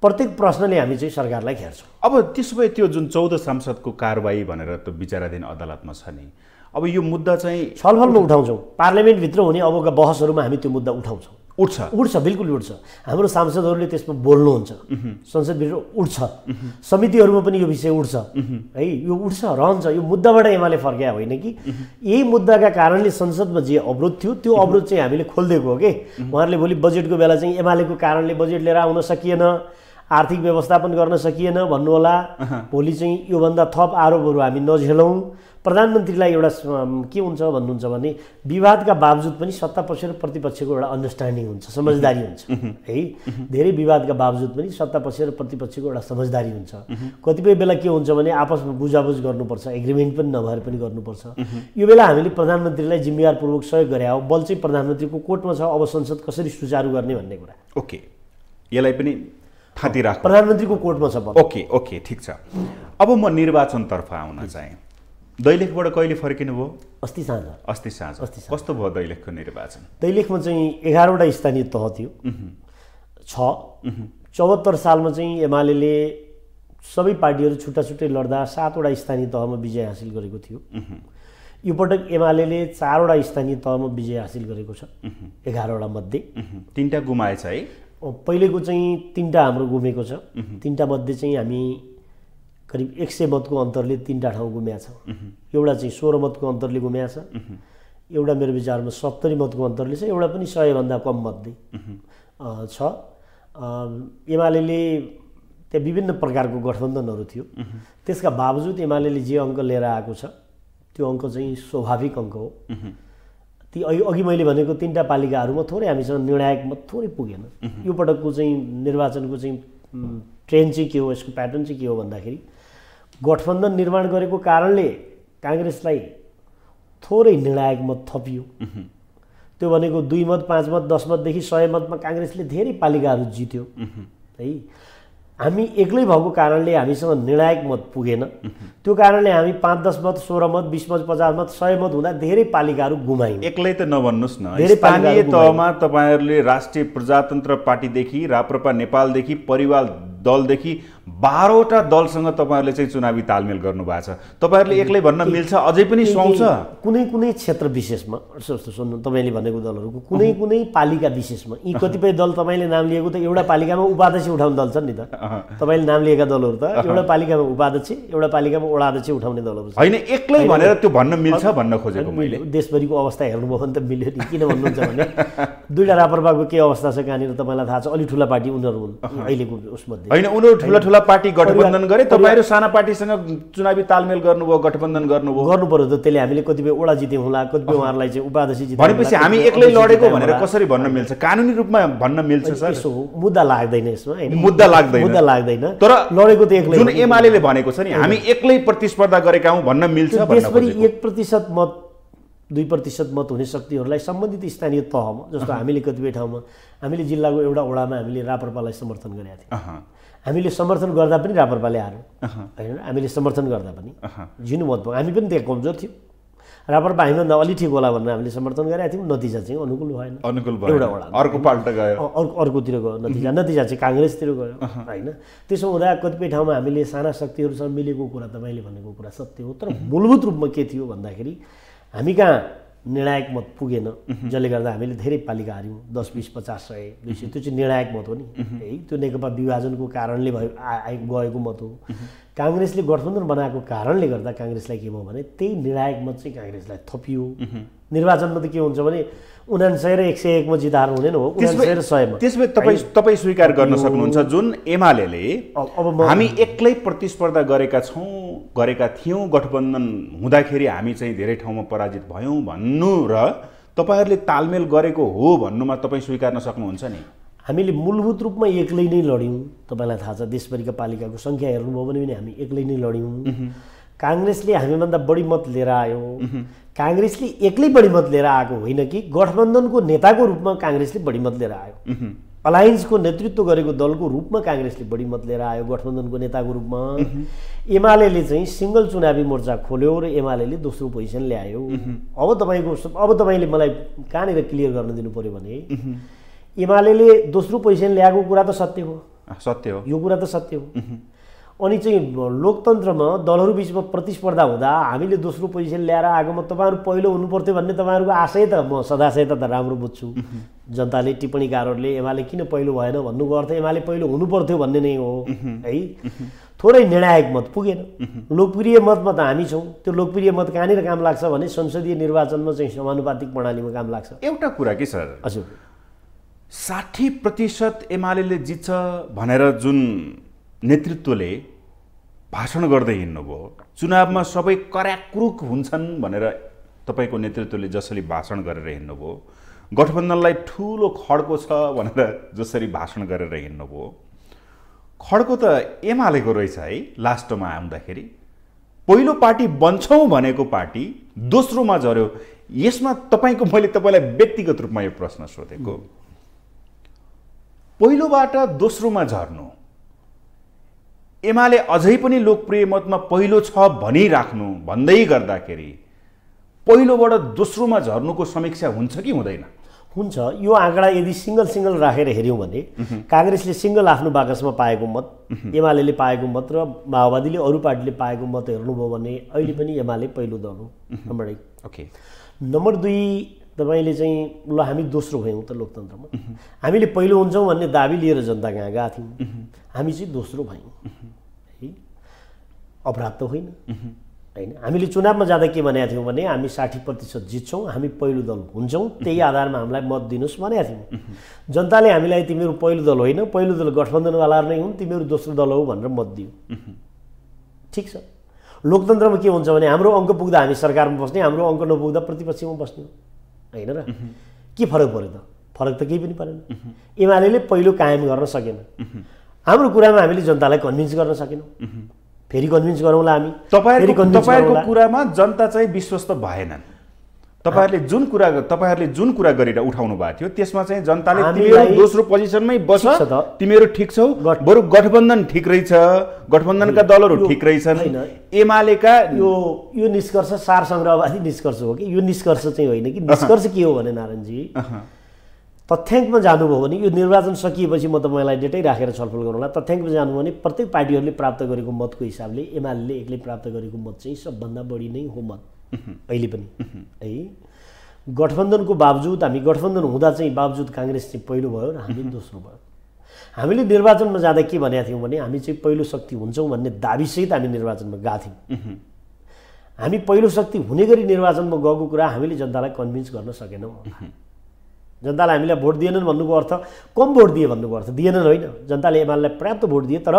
प्रत्येक प्रश्नले हामी चाहिँ सरकारलाई घेर्छौँ। अब त्यसो भए त्यो जुन 14 सांसदको कारबाही भनेर त विचाराधीन अदालतमा छ नि, अब यो मुद्दा चाहिँ छलफलमा उठाउँछौँ। पार्लियामेन्टभित्र हुने अबका बहसहरूमा हामी त्यो मुद्दा उठाउँछौँ। उठ्छ, बिल्कुल उठ्छ। हाम्रो सांसदहरूले त्यसमा बोल्नुहुन्छ, संसदभित्र उठ्छ, समितिहरूमा पनि यो विषय उठ्छ है। यो उठ्छ, रहन्छ। यो मुद्दाबाट एमाले फर्किया होइन कि यही मुद्दाका कारणले संसदमा जे अवरोध थियो त्यो अवरोध चाहिँ हामीले खोलिदिएको हो कि उहाँहरूले भोलि बजेटको बेला चाहिँ एमालेको कारणले बजेट लिएर आउन सकिएन, आर्थिक व्यवस्थापन गर्न सकिएन भन्नुहोला। भोलि चाहिँ योभन्दा थप आरोपहरू हामी नझेलौँ। प्रधानमन्त्रीलाई एउटा के हुन्छ भन्नुहुन्छ भने विवादका बावजुद पनि सत्तापक्ष र प्रतिपक्षको एउटा अन्डरस्ट्यान्डिङ हुन्छ, समझदारी हुन्छ है। धेरै विवादका बावजुद पनि सत्तापक्ष र प्रतिपक्षको एउटा समझदारी हुन्छ। कतिपय बेला के हुन्छ भने आपसमा बुझाबुझ गर्नुपर्छ, एग्रिमेन्ट पनि नभएर पनि गर्नुपर्छ। यो बेला हामीले प्रधानमन्त्रीलाई जिम्मेवारपूर्वक सहयोग गरे हो। बल चाहिँ प्रधानमन्त्रीको कोर्टमा छ। अब संसद कसरी सुचारू गर्ने भन्ने कुरा ओके, यसलाई पनि थाती राख, प्रधानमन्त्रीको कोर्टमा छ। ओके ठिक छ। अब म निर्वाचनतर्फ आउन चाहे। दैलेखबाट कहिले फर्किनु भयो? अस्ति साँझ। कस्तो भयो दैलेखको निर्वाचन? दैलेखमा चाहिँ 11वटा स्थानीय तह थियो। 74 सालमा चाहिँ एमाले सबै पार्टीहरू छुट्टा छुट्टै लड्दा 7वटा स्थानीय तहमा विजय हासिल गरेको थियो। यो पटक एमाले 4वटा स्थानीय तहमा विजय हासिल गरेको छ। 11वटा मध्ये 3टा गुमाएछ है। पहिलेको चाहिँ 3टा हाम्रो गुमेको छ। 3टा मध्ये चाहिँ हामी करिब 100 मतको अन्तरले 3टा ठाउँ गुम्या छ। एउटा चाहिँ 16 मतको अन्तरले गुम्या छ, एउटा मेरो विचारमा 70 मतको अन्तरले छ, एउटा पनि 100 भन्दा कम मतले छ। एमालेले त्यहाँ विभिन्न प्रकारको गठबन्धनहरू थियो, त्यसका बावजुद एमालेले जे अङ्क लिएर आएको छ त्यो अङ्क चाहिँ स्वाभाविक अङ्क हो। ती अघि मैले भनेको 3टा पालिकाहरूमा थोरै हामीसँग निर्णायक मत थोरै पुगेन। यो पटकको चाहिँ निर्वाचनको चाहिँ ट्रेन्ड चाहिँ के हो, यसको प्याटर्न चाहिँ के हो भन्दाखेरि गठबन्धन निर्माण गरेको कारणले काङ्ग्रेसलाई थोरै निर्णायक मत थपियो। त्यो भनेको 2 मत 5 मत 10 मतदेखि 100 मतमा काङ्ग्रेसले धेरै पालिकाहरू जित्यो है। हामी एक्लै भएको कारणले हामीसँग निर्णायक मत पुगेन, त्यो कारणले हामी 5-10 मत 16 मत 20 मत 50 मत 100 मत हुँदा धेरै पालिकाहरू गुमायौँ। एक्लै त नभन्नुहोस् न, स्थानीय तहमा तपाईँहरूले राष्ट्रिय प्रजातन्त्र पार्टीदेखि राप्रपा नेपालदेखि परिवार दलदेखि 12वटा दलसँग तपाईँहरूले चाहिँ चुनावी तालमेल गर्नुभएको छ। तपाईँहरूले एक्लै भन्न मिल्छ, अझै पनि सुहाउँछ? कुनै कुनै क्षेत्र विशेषमा सुन्नु, तपाईँले भनेको दलहरूको कुनै कुनै पालिका विशेषमा यी कतिपय दल तपाईँले नाम लिएको त एउटा पालिकामा उपाध्यक्ष उठाउने दल छन् नि त। तपाईँले नाम लिएका दलहरू त एउटा पालिकामा उपाध्यक्ष, एउटा पालिकामा वडाध्यक्ष उठाउने दलहरू छन्। होइन, एक्लै भनेर त्यो भन्न मिल्छ भन्न खोजेको मैले। देशभरिको अवस्था हेर्नुभयो भने त मिल्यो नि। किन भन्नुहुन्छ भने 2टा राप्रपाको के अवस्था छ कहाँनिर तपाईँलाई थाहा छ। अलि ठुला पार्टी उनीहरू हुन् अहिलेको उसमध्ये। होइन, उनीहरू ठुला पार्टी गठबन्धन गरे, तपाईँहरू साना पार्टीसँग चुनावी तालमेल गर्नुभयो, गठबन्धन गर्नुभयो। गर्नु पर्यो त, त्यसले हामीले कतिपय वडा जित्यौँ होला, कतिपय उहाँहरूलाई चाहिँ उपाध्यक्ष जित्यौँ भनेपछि हामी एक्लै लडेको भनेर कसरी भन्न मिल्छ? कानुनी रूपमा भन्न मिल्छ सर? यसो मुद्दा लाग्दैन यसमा, मुद्दा लाग्दैन। तर लडेको त एक्लै। जुन एमालेले भनेको छ नि हामी एक्लै प्रतिस्पर्धा गरेका हौँ भन्न मिल्छ? देशभरि 1% मत 2% मत हुने शक्तिहरूलाई सम्बन्धित स्थानीय तहमा, जस्तो हामीले कतिपय ठाउँमा हामीले जिल्लाको एउटा वडामा हामीले राप्रपालाई समर्थन गरेका थियौँ। हामीले समर्थन गर्दा पनि राप्रपाले हार्यो होइन, हामीले समर्थन गर्दा पनि जिनु मत भयो। हामी पनि त्यहाँ कमजोर थियौँ, राप्रपा हामीभन्दा अलि ठिक होला भनेर हामीले समर्थन गरेका थियौँ। नतिजा चाहिँ अनुकूल भएन, एउटा वडा अर्को पाल्टा गयो, अर्कोतिर गयो नतिजा चाहिँ काङ्ग्रेसतिर गयो होइन। त्यसो हुँदा कतिपय ठाउँमा हामीले साना शक्तिहरूसँग मिलेको कुरा तपाईँले भनेको कुरा सत्य हो। तर मूलभूत रूपमा के थियो भन्दाखेरि हामी कहाँ निर्णायक मत पुगेन, जसले गर्दा हामीले धेरै पालिका हार्यौँ। 10 20 50 100 200 त्यो चाहिँ निर्णायक मत हो नि है। त्यो नेकपा विभाजनको कारणले गएको मत हो। काङ्ग्रेसले गठबन्धन बनाएको कारणले गर्दा काङ्ग्रेसलाई के भयो भने त्यही निर्णायक मत चाहिँ काङ्ग्रेसलाई थपियो। निर्वाचनमा त के हुन्छ भने 99 र 101 मा जिताहार हुँदैन हो, 99 र 100 मा। त्यसमै तपाईँ स्वीकार गर्न सक्नुहुन्छ जुन एमालेले हामी एक्लै प्रतिस्पर्धा गरेका थियौँ गठबन्धन हुँदाखेरि हामी चाहिँ धेरै ठाउँमा पराजित भयौँ भन्नु र तपाईँहरूले तालमेल गरेको हो भन्नुमा तपाईँ स्वीकार्न सक्नुहुन्छ नि? हामीले मूलभूत रूपमा एक्लै नै लड्यौँ। तपाईँलाई थाहा छ देशभरिका पालिकाको सङ्ख्या हेर्नुभयो भने पनि हामी एक्लै नै लड्यौँ। काङ्ग्रेसले हामीभन्दा बढी मत लिएर आयो। काङ्ग्रेसले एक्लै बढी मत लिएर आएको होइन कि गठबन्धनको नेताको रूपमा काङ्ग्रेसले बढी मत लिएर आयो। अलायन्सको नेतृत्व गरेको दलको रूपमा काङ्ग्रेसले बढी मत लिएर आयो गठबन्धनको नेताको रूपमा। एमालेले चाहिँ सिङ्गल चुनावी मोर्चा खोल्यो र एमालेले दोस्रो पोजिसन ल्यायो। अब तपाईँले मलाई कहाँनिर क्लियर गर्न दिनु पर्यो भने एमालेले दोस्रो पोजिसन ल्याएको कुरा त सत्य हो, यो कुरा त सत्य हो। अनि चाहिँ लोकतन्त्रमा दलहरू बिचमा प्रतिस्पर्धा हुँदा हामीले दोस्रो पोजिसन ल्याएर आएकोमा तपाईँहरू पहिलो हुनुपर्थ्यो भन्ने तपाईँहरूको आशय त म सदाशय त राम्रो बुझ्छु। जनताले टिप्पणीकारहरूले एमाले किन पहिलो भएन भन्नुको अर्थ एमाले पहिलो हुनुपर्थ्यो भन्ने नै हो है। थोरै निर्णायक मत पुगेन। लोकप्रिय मतमा त हामी छौँ। त्यो लोकप्रिय मत कहाँनिर काम लाग्छ भने संसदीय निर्वाचनमा चाहिँ समानुपातिक प्रणालीमा काम लाग्छ। एउटा कुरा के सर, हजुर 60% एमाले जित्छ भनेर जुन नेतृत्वले भाषण गर्दै हिँड्नुभयो, चुनावमा सबै कराक्रुक हुन्छन् भनेर तपाईँको नेतृत्वले जसरी भाषण गरेर हिँड्नुभयो, गठबन्धनलाई ठुलो खड्को छ भनेर जसरी भाषण गरेर हिँड्नुभयो, खड्को त एमालेको रहेछ है। लास्टमा आउँदाखेरि पहिलो पार्टी बन्छौँ भनेको पार्टी दोस्रोमा झऱ्यो। यसमा मैले तपाईँलाई व्यक्तिगत रूपमा यो प्रश्न सोधेको, पहिलोबाट दोस्रोमा झर्नु, एमाले अझै पनि लोकप्रिय मतमा पहिलो छ भनिराख्नु भन्दै गर्दाखेरि पहिलोबाट दोस्रोमा झर्नुको समीक्षा हुन्छ कि हुँदैन? हुन्छ। यो आँकडा यदि सिङ्गल राखेर हेऱ्यौँ भने काङ्ग्रेसले सिङ्गल आफ्नो बाकसमा पाएको मत, एमाले पाएको मत र माओवादीले अरू पार्टीले पाएको मत हेर्नुभयो भने अहिले पनि एमाले पहिलो दल हो नम्बर 1। ओके। नम्बर 2 तपाईँले चाहिँ ल हामी दोस्रो भयौँ त लोकतन्त्रमा, हामीले पहिलो हुन्छौँ भन्ने दाबी लिएर जनता कहाँ गएको थियौँ, हामी चाहिँ दोस्रो भयौँ है। अपराध त होइन होइन। हामीले चुनावमा जाँदा के भनेका थियौँ भने हामी 60% जित्छौँ, हामी पहिलो दल हुन्छौँ, त्यही आधारमा हामीलाई मत दिनुहोस् भनेका थियौँ। जनताले हामीलाई तिमीहरू पहिलो दल होइन, पहिलो दल गठबन्धनवालाहरू नै हुन्, तिमीहरू दोस्रो दल हो भनेर मत दियो। ठिक छ, लोकतन्त्रमा के हुन्छ भने हाम्रो अङ्क पुग्दा हामी सरकारमा बस्ने, हाम्रो अङ्क नपुग्दा प्रतिपक्षमा बस्ने होइन र? के फरक पर्यो त? फरक त केही पनि परेन। एमाले पहिलो कायम गर्न सकेन, हाम्रो कुरामा हामीले जनतालाई कन्भिन्स गर्न सकेनौँ, फेरि कन्भिन्स गरौँला हामी। तपाईँहरूको कुरामा जनता चाहिँ विश्वस्त भएनन्। तपाईँहरूले जुन कुरा गरेर उठाउनु भएको थियो त्यसमा चाहिँ जनताले तिमीहरू दोस्रो पोजिसनमै बस, तिमीहरू ठिक छौ, बरु गठबन्धन ठिक रहेछ, गठबन्धनका दलहरू ठिक रहेछन्, एमालेका यो निष्कर्ष सार सङ्ग्रहवादी निष्कर्ष हो कि यो निष्कर्ष चाहिँ होइन कि। निष्कर्ष के हो भने नारायणजी, तथ्याङ्कमा जानुभयो भने यो निर्वाचन सकिएपछि म तपाईँलाई डेटै राखेर छलफल गरौँला। तथ्याङ्कमा जानुभयो भने प्रत्येक पार्टीहरूले प्राप्त गरेको मतको हिसाबले एमाले एक्लै प्राप्त गरेको मत चाहिँ सबभन्दा बढी नै हो मत अहिले पनि है। गठबन्धनको बावजुद हामी गठबन्धन हुँदा चाहिँ बावजुद काङ्ग्रेस चाहिँ पहिलो भयो र हामी दोस्रो भयो। हामीले निर्वाचनमा जाँदा के भनेका थियौँ भने हामी चाहिँ पहिलो शक्ति हुन्छौँ भन्ने दाबीसहित हामी निर्वाचनमा गएको थियौँ। हामी पहिलो शक्ति हुने गरी निर्वाचनमा गएको कुरा हामीले जनतालाई कन्भिन्स गर्न सकेनौँ। जनताले हामीलाई भोट दिएनन् भन्नुको अर्थ कम भोट दिए भन्नुको अर्थ दिएनन् होइन, जनताले एमालेलाई पर्याप्त भोट दिए तर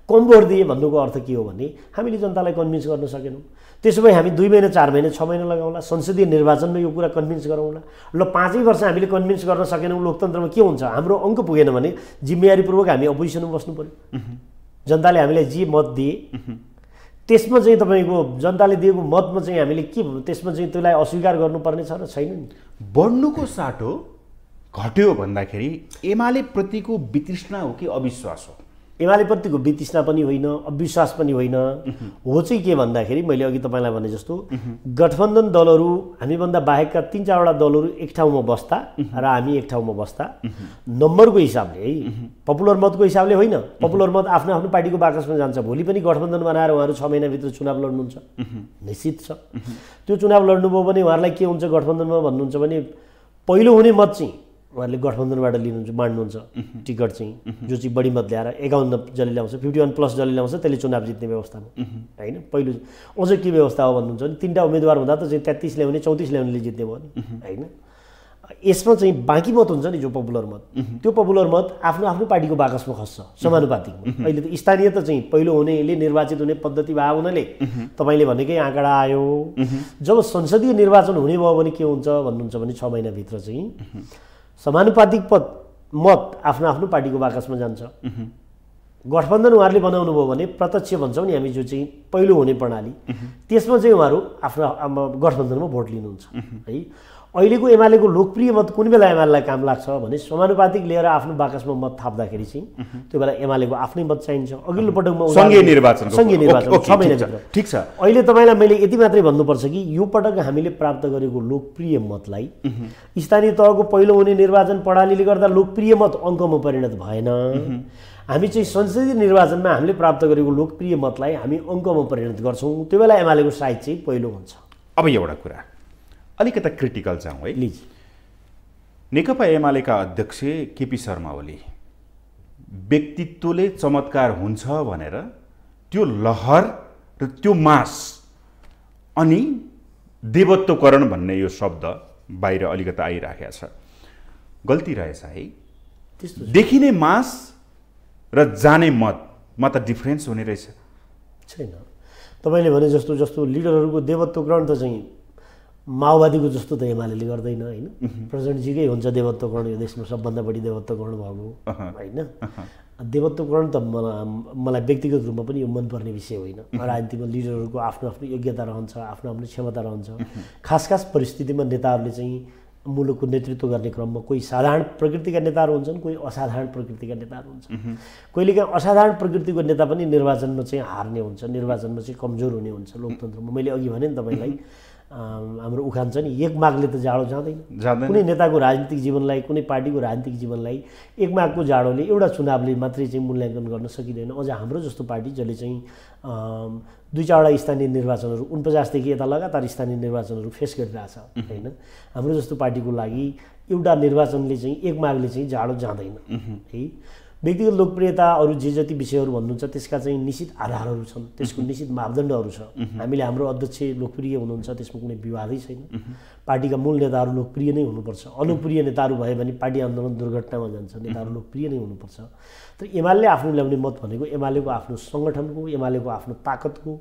कम भोट दिए भन्नुको अर्थ के हो भने हामीले जनतालाई कन्भिन्स गर्न सकेनौँ। त्यसो भए हामी 2 महिना 4 महिना 6 महिना लगाउँला, संसदीय निर्वाचनमा यो कुरा कन्भिन्स गरौँला। ल 5 वर्ष हामीले कन्भिन्स गर्न सकेनौँ, लोकतन्त्रमा के हुन्छ, हाम्रो अङ्क पुगेन भने जिम्मेवारीपूर्वक हामी अपोजिसनमा बस्नु पर्यो। जनताले हामीलाई जे मत दिए त्यसमा चाहिँ तपाईँको जनताले दिएको मतमा चाहिँ हामीले के त्यसमा चाहिँ त्यसलाई अस्वीकार गर्नुपर्ने छ र छैन नि। बढ्नुको साटो घट्यो भन्दाखेरि एमाले प्रतिको वितृष्णा हो कि अविश्वास हो? एमाले प्रतिको वितृष्णा पनि होइन, अविश्वास पनि होइन। हो चाहिँ के भन्दाखेरि मैले अघि तपाईँलाई भने जस्तो गठबन्धन दलहरू हामीभन्दा बाहेकका 3-4वटा दलहरू एक ठाउँमा बस्दा र हामी एक ठाउँमा बस्दा नम्बरको हिसाबले है, पपुलर मतको हिसाबले होइन, पपुलर मत आफ्नो आफ्नो पार्टीको बाकसमा जान्छ। भोलि पनि गठबन्धन बनाएर उहाँहरू 6 महिनाभित्र चुनाव लड्नुहुन्छ, निश्चित छ। त्यो चुनाव लड्नुभयो भने उहाँहरूलाई के हुन्छ गठबन्धनमा भन्नुहुन्छ भने पहिलो हुने मत चाहिँ उहाँहरूले गठबन्धनबाट लिनुहुन्छ, बाँड्नुहुन्छ टिकट चाहिँ, जो चाहिँ बढी मत ल्याएर 51 जसले ल्याउँछ, 51+ जसले ल्याउँछ त्यसले चुनाव जित्ने व्यवस्थामा होइन। पहिलो अझ के व्यवस्था हो भन्नुहुन्छ भने 3टा उम्मेदवार हुँदा त चाहिँ 33 ल्याउने 34 ल्याउनेले जित्ने भयो नि होइन। यसमा चाहिँ बाँकी मत हुन्छ नि जो पपुलर मत, त्यो पपुलर मत आफ्नो आफ्नो पार्टीको बाकसमा खस्छ समानुपातिकमा। अहिले त स्थानीय त चाहिँ पहिलो हुनेले निर्वाचित हुने पद्धति भएको हुनाले तपाईँले भनेकै आँकडा आयो। जब संसदीय निर्वाचन हुने भयो भने के हुन्छ भन्नुहुन्छ भने 6 महिनाभित्र चाहिँ समानुपातिक मत आफ्नो आफ्नो पार्टीको बाकसमा जान्छ। गठबन्धन उहाँहरूले बनाउनु भयो भने प्रत्यक्ष भन्छौँ नि हामी, जो चाहिँ पहिलो हुने प्रणाली, त्यसमा चाहिँ उहाँहरू आफ्नो गठबन्धनमा भोट लिनुहुन्छ है। अहिलेको एमालेको लोकप्रिय मत कुन बेला एमालेलाई काम लाग्छ भने समानुपातिक लिएर आफ्नो बाकसमा मत थाप्दाखेरि चाहिँ त्यो बेला एमालेको आफ्नै मत चाहिन्छ। अघिल्लो पटकमा सँगै निर्वाचन 6 महिनाभित्र ठिक छ। अहिले तपाईँलाई मैले यति मात्रै भन्नुपर्छ कि यो पटक हामीले प्राप्त गरेको लोकप्रिय मतलाई स्थानीय तहको पहिलो हुने निर्वाचन प्रणालीले गर्दा लोकप्रिय मत अङ्कमा परिणत भएन। हामी चाहिँ संसदीय निर्वाचनमा हामीले प्राप्त गरेको लोकप्रिय मतलाई हामी अङ्कमा परिणत गर्छौँ, त्यो बेला एमालेको साइज चाहिँ पहिलो हुन्छ। अब एउटा कुरा अलिकता क्रिटिकल जाउँ है। प्लिज। नेकपा एमालेका अध्यक्ष केपी शर्मा ओली व्यक्तित्वले चमत्कार हुन्छ भनेर त्यो लहर र त्यो मास अनि देवत्वकरण भन्ने यो शब्द बाहिर अलिकता आइराखेको छ। गल्ती रहेछ है? त्यस्तो देखिने मास र जाने मतमा त डिफ्रेन्स हुने रहेछ छैन। तपाईँले भने जस्तो जस्तो लिडरहरूको देवत्वकरण त चाहिँ माओवादीको जस्तो त एमाले गर्दैन होइन। प्रेसिडेन्टजीकै हुन्छ देवत्वकरण, यो देशमा सबभन्दा बढी देवत्वकरण भएको होइन। देवत्वकरण त मलाई व्यक्तिगत रूपमा पनि यो मनपर्ने विषय होइन। राजनीतिमा लिडरहरूको आफ्नो आफ्नो योग्यता रहन्छ, आफ्नो आफ्नो क्षमता रहन्छ। खास परिस्थितिमा नेताहरूले चाहिँ मुलुकको नेतृत्व गर्ने क्रममा कोही साधारण प्रकृतिका नेताहरू हुन्छन्, कोही असाधारण प्रकृतिका नेताहरू हुन्छन्। कहिलेकाहीँ असाधारण प्रकृतिको नेता पनि निर्वाचनमा चाहिँ हार्ने हुन्छ, निर्वाचनमा चाहिँ कमजोर हुने हुन्छ लोकतन्त्रमा। मैले अघि भने नि तपाईँलाई हाम्रो उखान छ नि, एक मागले त जाडो जाँदैन। कुनै नेताको राजनीतिक जीवनलाई, कुनै पार्टीको राजनीतिक जीवनलाई एक मागको जाडोले एउटा चुनावले मात्रै चाहिँ मूल्याङ्कन गर्न सकिँदैन। अझ हाम्रो जस्तो पार्टी जसले चाहिँ 2-4वटा स्थानीय निर्वाचनहरू 49देखि यता लगातार स्थानीय निर्वाचनहरू फेस गरिरहेछ होइन। हाम्रो जस्तो पार्टीको लागि एउटा निर्वाचनले चाहिँ एक मागले चाहिँ जाडो जाँदैन है। व्यक्तिगत लोकप्रियता अरू जे जति विषयहरू भन्नुहुन्छ त्यसका चाहिँ निश्चित आधारहरू छन्, त्यसको निश्चित मापदण्डहरू छ। हामीले हाम्रो अध्यक्ष लोकप्रिय हुनुहुन्छ, त्यसमा कुनै विवादै छैन। पार्टीका मूल नेताहरू लोकप्रिय नै हुनुपर्छ। अलोकप्रिय नेताहरू भए भने पार्टी आन्दोलन दुर्घटनामा जान्छ। नेताहरू लोकप्रिय नै हुनुपर्छ। तर एमाले आफ्नो ल्याउने मत भनेको एमालेको आफ्नो सङ्गठनको, एमालेको आफ्नो ताकतको,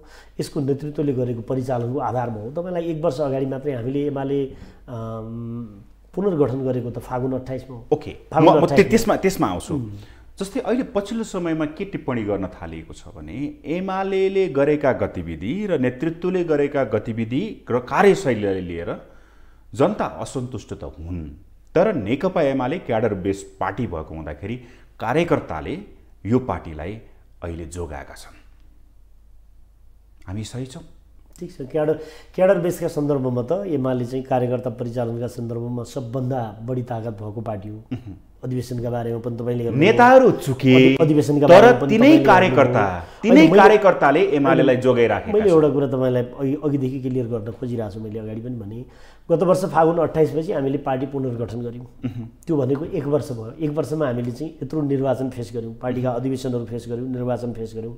यसको नेतृत्वले गरेको परिचालनको आधारमा हो। तपाईँलाई 1 वर्ष अगाडि मात्रै हामीले एमाले पुनर्गठन गरेको त फागुन 28 मा हो। ओके, म त्यसमा आउँछु। जस्तै अहिले पछिल्लो समयमा के टिप्पणी गर्न थालिएको छ भने एमाले गरेका गतिविधि र नेतृत्वले गरेका गतिविधि र कार्यशैलीलाई लिएर जनता असन्तुष्ट त हुन्, तर नेकपा एमाले क्याडर बेस पार्टी भएको हुँदाखेरि कार्यकर्ताले यो पार्टीलाई अहिले जोगाएका छन्। हामी सही छौँ? ठिक छ। क्याडर बेसका सन्दर्भमा त एमाले चाहिँ कार्यकर्ता परिचालनका सन्दर्भमा सबभन्दा बढी ताकत भएको पार्टी हो। अधिवेशनका बारेमा पनि तपाईँले नेताहरू चुके, अधिवेशनका तर तिनै कार्यकर्ताले एमालेलाई जोगाइराखेका। मैले एउटा कुरा तपाईँलाई अघिदेखि क्लियर गर्न खोजिरहेको छु। मैले अगाडि पनि भने गत वर्ष फागुन 28 पछि हामीले पार्टी पुनर्गठन गऱ्यौँ। त्यो भनेको 1 वर्ष भयो। 1 वर्षमा हामीले चाहिँ यत्रो निर्वाचन फेस गऱ्यौँ, पार्टीका अधिवेशनहरू फेस गऱ्यौँ, निर्वाचन फेस गऱ्यौँ।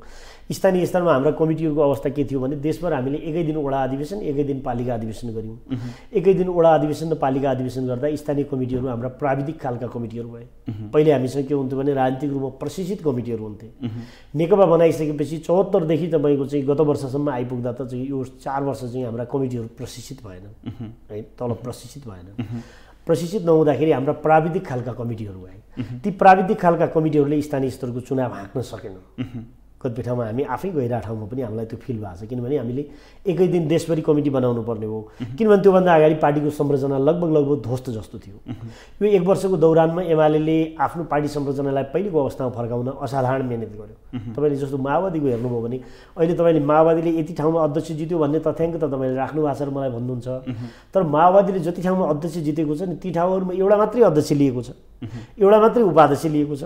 स्थानीय स्तरमा हाम्रा कमिटीहरूको अवस्था के थियो भने देशभर हामीले एकै दिन वडा अधिवेशन, एकै दिन पालिका अधिवेशन गऱ्यौँ। एकै दिन वडा अधिवेशन र पालिका अधिवेशन गर्दा स्थानीय कमिटीहरू हाम्रा प्राविधिक खालका कमिटीहरू भए। पहिले हामीसँग के हुन्थ्यो भने राजनीतिक रूपमा प्रशिक्षित कमिटीहरू हुन्थे। नेकपा बनाइसकेपछि 74 देखि तपाईँको चाहिँ गत वर्षसम्म आइपुग्दा त चाहिँ यो 4 वर्ष चाहिँ हाम्रा कमिटीहरू प्रशिक्षित भएन है, तल प्रशिक्षित भएन। प्रशिक्षित नहुँदाखेरि हाम्रा प्राविधिक खालका कमिटीहरू भए। ती प्राविधिक खालका कमिटीहरूले स्थानीय स्तरको चुनाव हाँक्न सकेनन्। कतिपय ठाउँमा हामी आफै गइरहेको ठाउँमा पनि हामीलाई त्यो फिल भएको छ, किनभने हामीले एकै दिन देशभरि कमिटी बनाउनु पर्ने हो। किनभने त्योभन्दा अगाडि पार्टीको संरचना लगभग ध्वस्त जस्तो थियो। यो 1 वर्षको दौरानमा एमाले आफ्नो पार्टी संरचनालाई पहिलेको अवस्थामा फर्काउन असाधारण मेहनत गर्यो। तपाईँले जस्तो माओवादीको हेर्नुभयो भने अहिले तपाईँले माओवादीले यति ठाउँमा अध्यक्ष जित्यो भन्ने तथ्याङ्क त तपाईँले राख्नु भएको छ र मलाई भन्नुहुन्छ, तर माओवादीले जति ठाउँमा अध्यक्ष जितेको छ नि ती ठाउँहरूमा एउटा मात्रै अध्यक्ष लिएको छ, एउटा मात्रै उपाध्यक्ष लिएको छ,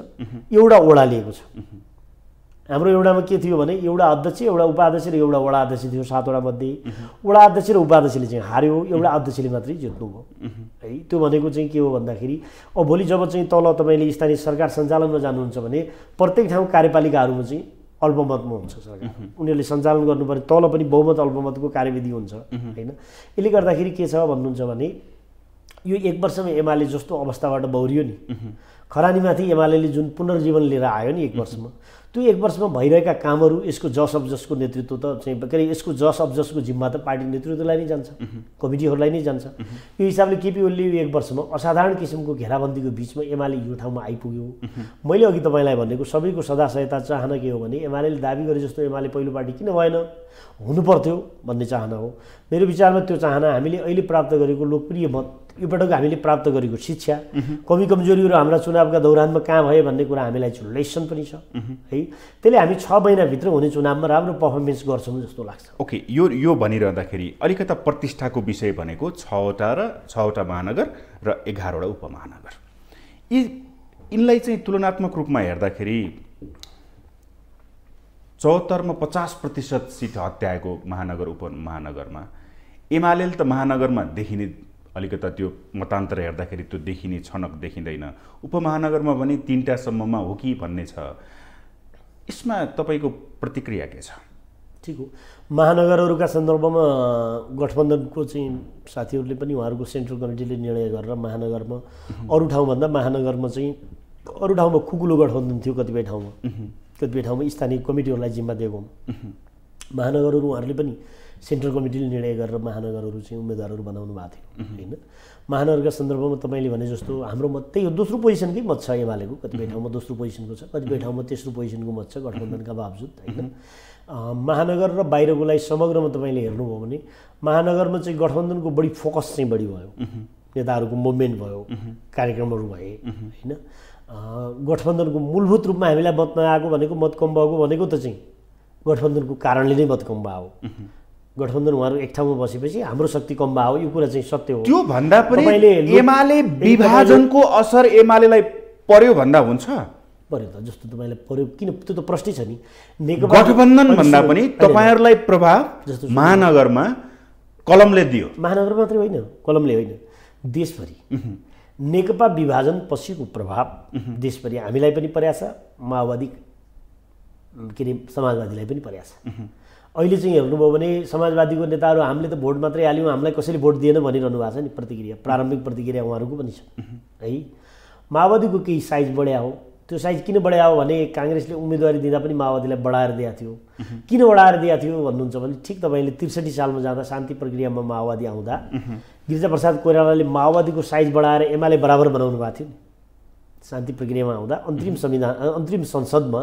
एउटा वडा लिएको छ। हाम्रो एउटामा के थियो भने एउटा अध्यक्ष, एउटा उपाध्यक्ष र एउटा वडा अध्यक्ष थियो। 7 वडा मध्ये वडा अध्यक्ष र उपाध्यक्षले चाहिँ हार्यो, एउटा अध्यक्षले मात्रै जित्नुभयो है। त्यो भनेको चाहिँ के हो भन्दाखेरि अब भोलि जब चाहिँ तल तपाईँले स्थानीय सरकार सञ्चालनमा जानुहुन्छ भने प्रत्येक ठाउँ कार्यपालिकाहरूमा चाहिँ अल्पमतमा हुन्छ सरकार, उनीहरूले सञ्चालन गर्नुपर्ने, तल पनि बहुमत अल्पमतको कार्यविधि हुन्छ होइन। यसले गर्दाखेरि के छ भन्नुहुन्छ भने यो 1 वर्षमा एमाले जस्तो अवस्थाबाट बौरियो नि, खरानीमाथि एमाले जुन पुनर्जीवन लिएर आयो नि 1 वर्षमा, त्यो 1 वर्षमा भइरहेका कामहरू, यसको जस अब्जसको नेतृत्व त चाहिँ के अरे यसको जस अब्जसको जिम्मा त पार्टी नेतृत्वलाई नै जान्छ, कमिटीहरूलाई नै जान्छ। यो हिसाबले केपी ओलीले यो 1 वर्षमा असाधारण किसिमको घेराबन्दीको बिचमा एमाले यो ठाउँमा आइपुग्यो। मैले अघि तपाईँलाई भनेको सबैको सदासहायता चाहना के हो भने एमाले दाबी गरे जस्तो एमाले पहिलो पार्टी किन भएन, हुनु पर्थ्यो भन्ने चाहना हो। मेरो विचारमा त्यो चाहना हामीले अहिले प्राप्त गरेको लोकप्रिय मत, यो पटक हामीले प्राप्त गरेको शिक्षा, कमी कमजोरीहरू हाम्रा चुनावका दौरानमा कहाँ भए भन्ने कुरा हामीलाई लेसन पनि छ है। त्यसले हामी 6 महिनाभित्र हुने चुनावमा राम्रो पर्फर्मेन्स गर्छौँ जस्तो लाग्छ। ओके, यो भनिरहँदाखेरि अलिकता प्रतिष्ठाको विषय भनेको 6वटा महानगर र 11वटा उपमहानगर, यिनलाई चाहिँ तुलनात्मक रूपमा हेर्दाखेरि 74 मा 50% सिट हत्याएको महानगर उपमहानगरमा एमाले त महानगरमा देखिने अलिकता त्यो मतान्तर हेर्दाखेरि त्यो देखिने छनक देखिँदैन। उपमहानगरमा पनि 3टा सम्ममा हो कि भन्ने छ। यसमा तपाईँको प्रतिक्रिया के छ? ठिक हो, महानगरहरूका सन्दर्भमा गठबन्धनको चाहिँ साथीहरूले पनि उहाँहरूको सेन्ट्रल कमिटीले निर्णय गरेर महानगरमा अरू ठाउँभन्दा महानगरमा चाहिँ अरू ठाउँमा खुकुलो गठबन्धन थियो, कतिपय ठाउँमा स्थानीय कमिटीहरूलाई जिम्मा दिएको। महानगरहरू उहाँहरूले पनि सेन्ट्रल कमिटीले निर्णय गरेर महानगरहरू चाहिँ उम्मेदवारहरू बनाउनु भएको थियो होइन। महानगरका सन्दर्भमा तपाईँले भने जस्तो हाम्रो मत त्यही हो, दोस्रो पोजिसनकै मत छ एमालेको, कतिपय ठाउँमा दोस्रो पोजिसनको छ, कतिपय ठाउँमा तेस्रो पोजिसनको मत छ गठबन्धनका बावजुद होइन। महानगर र बाहिरकोलाई समग्रमा तपाईँले हेर्नुभयो भने महानगरमा चाहिँ गठबन्धनको बढी फोकस चाहिँ बढी भयो, नेताहरूको मुभमेन्ट भयो, कार्यक्रमहरू भए होइन। गठबन्धनको मूलभूत रूपमा हामीलाई मत नआएको भनेको, मत कम भएको भनेको त चाहिँ गठबन्धनको कारणले नै मत कम भयो। गठबन्धन उहाँहरू एक ठाउँमा बसेपछि हाम्रो शक्ति कम भयो, यो कुरा चाहिँ सत्य हो। त्यो भन्दा पनि एमाले विभाजनको असर एमालेलाई पर्यो भन्दा हुन्छ? पर्यो त, जस्तो तपाईँलाई पर्यो किन, त्यो त प्रश्नै छ नि। गठबन्धन भन्दा पनि तपाईँहरूलाई प्रभाव महानगरमा कलमले दियो। महानगर मात्रै होइन, कलमले होइन, देशभरि नेकपा विभाजन पछिको प्रभाव देशभरि हामीलाई पनि परेको छ, माओवादी के अरे समाजवादीलाई पनि परेको छ। अहिले चाहिँ हेर्नुभयो भने समाजवादीको नेताहरू हामीले त भोट मात्रै हाल्यौँ, हामीलाई कसैले भोट दिएन भनिरहनु भएको छ नि। प्रतिक्रिया, प्रारम्भिक प्रतिक्रिया उहाँहरूको पनि छ है। माओवादीको केही साइज बढ्या हो, त्यो साइज किन बढ्या हो भने काङ्ग्रेसले उम्मेदवारी दिँदा पनि माओवादीलाई बढाएर दिएको थियो। किन बढाएर दिएको थियो भन्नुहुन्छ भने ठिक तपाईँले 63 सालमा जाँदा शान्ति प्रक्रियामा माओवादी आउँदा गिरिजाप्रसाद कोइरालाले माओवादीको साइज बढाएर एमाले बराबर बनाउनु भएको थियो नि। शान्ति प्रक्रियामा आउँदा अन्तरिम संसदमा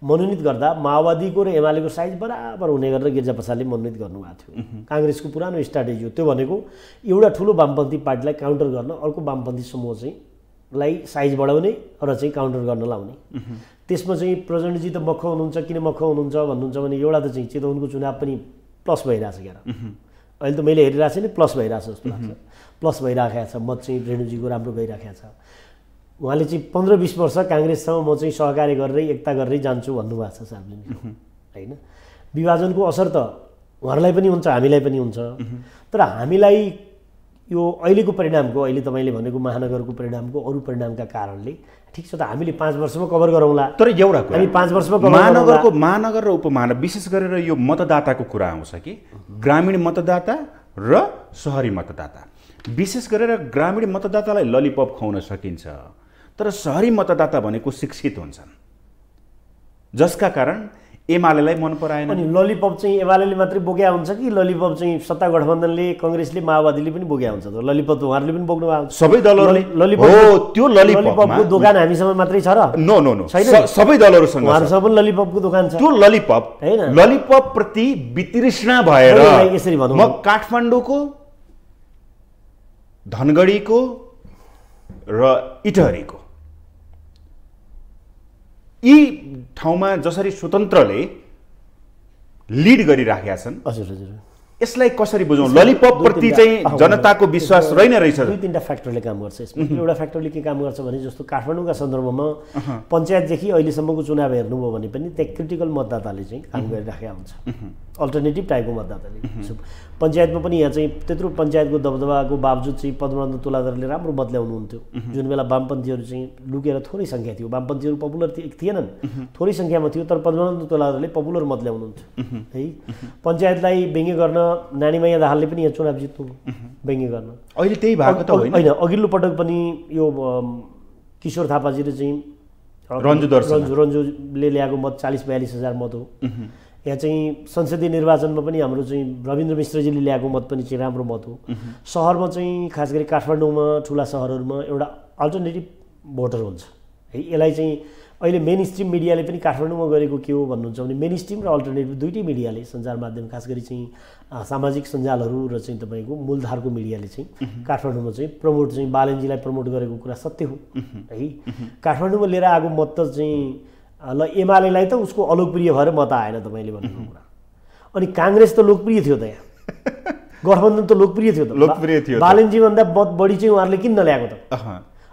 मनोनित गर्दा माओवादीको र एमालेको साइज बराबर हुने गरेर गिरिजाप्रसादले मनोनित गर्नुभएको थियो। काङ्ग्रेसको पुरानो स्ट्राटेजी हो त्यो भनेको एउटा ठुलो वामपन्थी पार्टीलाई काउन्टर गर्न अर्को वामपन्थी समूह चाहिँ लाई साइज बढाउने र चाहिँ काउन्टर गर्न लाउने। त्यसमा चाहिँ प्रचण्डजी त मख हुनुहुन्छ, किन मख हुनुहुन्छ भन्नुहुन्छ भने एउटा त चाहिँ चितवनको चुनाव पनि प्लस भइरहेछ क्या। अहिले त मैले हेरिरहेको छु नि प्लस भइरहेछ जस्तो लाग्छ, प्लस भइराखेको छ। मत चाहिँ रेणुजीको राम्रो गइराखेको छ। उहाँले चाहिँ 15-20 वर्ष काङ्ग्रेससँग म चाहिँ सहकार्य गरेरै एकता गरेरै जान्छु भन्नुभएको छ सार्वजनिक होइन। विभाजनको असर त उहाँहरूलाई पनि हुन्छ, हामीलाई पनि हुन्छ। तर हामीलाई यो अहिलेको परिणामको, अहिले तपाईँले भनेको महानगरको परिणामको अरू परिणामका कारणले ठिक छ त हामीले 5 वर्षमा कभर गरौँला। तर एउटा कुरा, हामी 5 वर्षमा महानगर र उपमहानगर विशेष गरेर यो मतदाताको कुरा आउँछ कि ग्रामीण मतदाता र सहरी मतदाता। विशेष गरेर ग्रामीण मतदातालाई ललिपप खुवाउन सकिन्छ, तर सहरी मतदाता भनेको शिक्षित हुन्छन्, जसका कारण एमालेलाई मन पराएन। अनि ललिपप चाहिँ एमालेले मात्रै बोक्या हुन्छ कि ललिपप चाहिँ सत्ता गठबन्धनले काङ्ग्रेसले माओवादीले पनि बोक्या हुन्छ? त ललिपप त उहाँहरूले पनि बोक्नु भएको सबै दलहरूले ललिपप हो। त्यो ललिपपको दोकान हामीसँग मात्रै छ र? नो नो नो, सबै दलहरूसँग उहाँहरूसँग पनि ललिपपको दोकान छ। त्यो ललिपप हैन, ललिपप प्रति वितृष्णा भएर यसरी भनौँ, म काठमाडौँको, धनगढीको र इटहरीको यी ठाउँमा जसरी स्वतन्त्रले लिड गरिराखेका छन्, हजुर हजुर, यसलाई कसरी बुझौँ? ललिपप प्रति चाहिँ जनताको विश्वास रहिन रहेछ। 2-3टा फ्याक्टरले काम गर्छ यसमा। एउटा फ्याक्टरले के काम गर्छ भने जस्तो काठमाडौँका सन्दर्भमा पञ्चायतदेखि अहिलेसम्मको चुनाव हेर्नुभयो भने पनि त्यहाँ क्रिटिकल मतदाताले चाहिँ काम गरिराखेका हुन्छ, अल्टरनेटिभ टाइपको मतदाताले। पञ्चायतमा पनि यहाँ चाहिँ त्यत्रो पञ्चायतको दबदबाको बावजुद चाहिँ पद्मनाथ तुलाधरले राम्रो मत ल्याउनुहुन्थ्यो। जुन बेला वामपन्थीहरू चाहिँ लुकेर थोरै सङ्ख्या थियो, वामपन्थीहरू पपुलर थिएनन्, थोरै सङ्ख्यामा थियो, तर पद्मनाथ तुलाधरले पपुलर मत ल्याउनुहुन्थ्यो है। पञ्चायतलाई व्यङ्ग्य गर्न नानीमाया दाहालले पनि यहाँ चुनाव जित्नु, व्यङ्ग्य गर्न। अहिले त्यही भएको त होइन? अघिल्लो पटक पनि यो किशोर थापाजीले चाहिँ रन्जुले ल्याएको मत 40-42 हजार मत हो। यहाँ चाहिँ संसदीय निर्वाचनमा पनि हाम्रो चाहिँ रविन्द्र मिश्रजीले ल्याएको मत पनि चाहिँ राम्रो मत हो। सहरमा चाहिँ खास गरी काठमाडौँमा ठुला सहरहरूमा एउटा अल्टरनेटिभ भोटर हुन्छ है। यसलाई चाहिँ अहिले मेन स्ट्रिम मिडियाले पनि काठमाडौँमा गरेको के हो भन्नुहुन्छ भने मेन स्ट्रिम र अल्टरनेटिभ दुइटै मिडियाले, सञ्चार माध्यम खास गरी चाहिँ सामाजिक सञ्जालहरू र चाहिँ तपाईँको मूलधारको मिडियाले चाहिँ काठमाडौँमा चाहिँ प्रमोट चाहिँ बालनजीलाई प्रमोट गरेको कुरा सत्य हो है। काठमाडौँमा लिएर आएको मत त चाहिँ ल एमालेलाई त उसको अलोकप्रिय भएर मत आएन तपाईँले भनेको कुरा। अनि काङ्ग्रेस त लोकप्रिय थियो त, यहाँ गठबन्धन त लोकप्रिय थियो त, लोकप्रिय थियो। बालनजीभन्दा मत बढी चाहिँ उहाँहरूले किन नल्याएको त?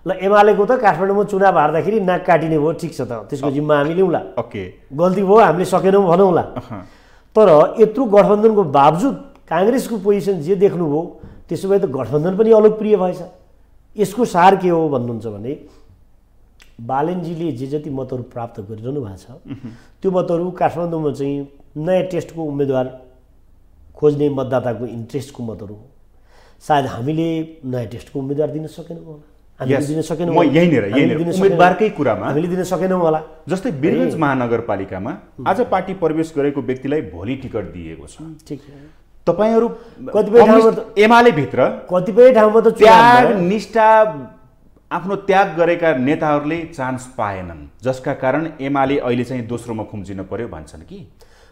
ल एमालेको त काठमाडौँमा चुनाव हार्दाखेरि नाक काटिने भयो, ठिक छ त, त्यसको जिम्मा हामी लिउँला, गल्ती भयो हामीले सकेनौँ भनौँला। तर यत्रो गठबन्धनको बावजुद काङ्ग्रेसको पोजिसन जे देख्नुभयो त्यसो भए त गठबन्धन पनि अलोकप्रिय भएछ। यसको सार के हो भन्नुहुन्छ भने बालनजीले जे जति मतहरू प्राप्त गरिरहनु भएको छ त्यो मतहरू काठमाडौँमा चाहिँ नयाँ टेस्टको उम्मेदवार खोज्ने मतदाताको इन्ट्रेस्टको मतहरू हो। सायद हामीले नयाँ टेस्टको उम्मेदवार दिन सकेनौँ होला, हामीले दिन सकेनौँ, उम्मेदवारकै कुरामा हामीले दिन सकेनौँ होला। जस्तै वीरगञ्ज महानगरपालिकामा आज पार्टी प्रवेश गरेको व्यक्तिलाई भोलि टिकट दिएको छ। ठिक, तपाईहरू कतिपय ठाउँमा एमाले भित्र कतिपय ठाउँमा त त्याग निष्ठा आफ्नो त्याग गरेका नेताहरूले चान्स पाएनन्, जसका कारण एमाले अहिले चाहिँ दोस्रोमा खुम्चिन पर्यो भन्छन् कि।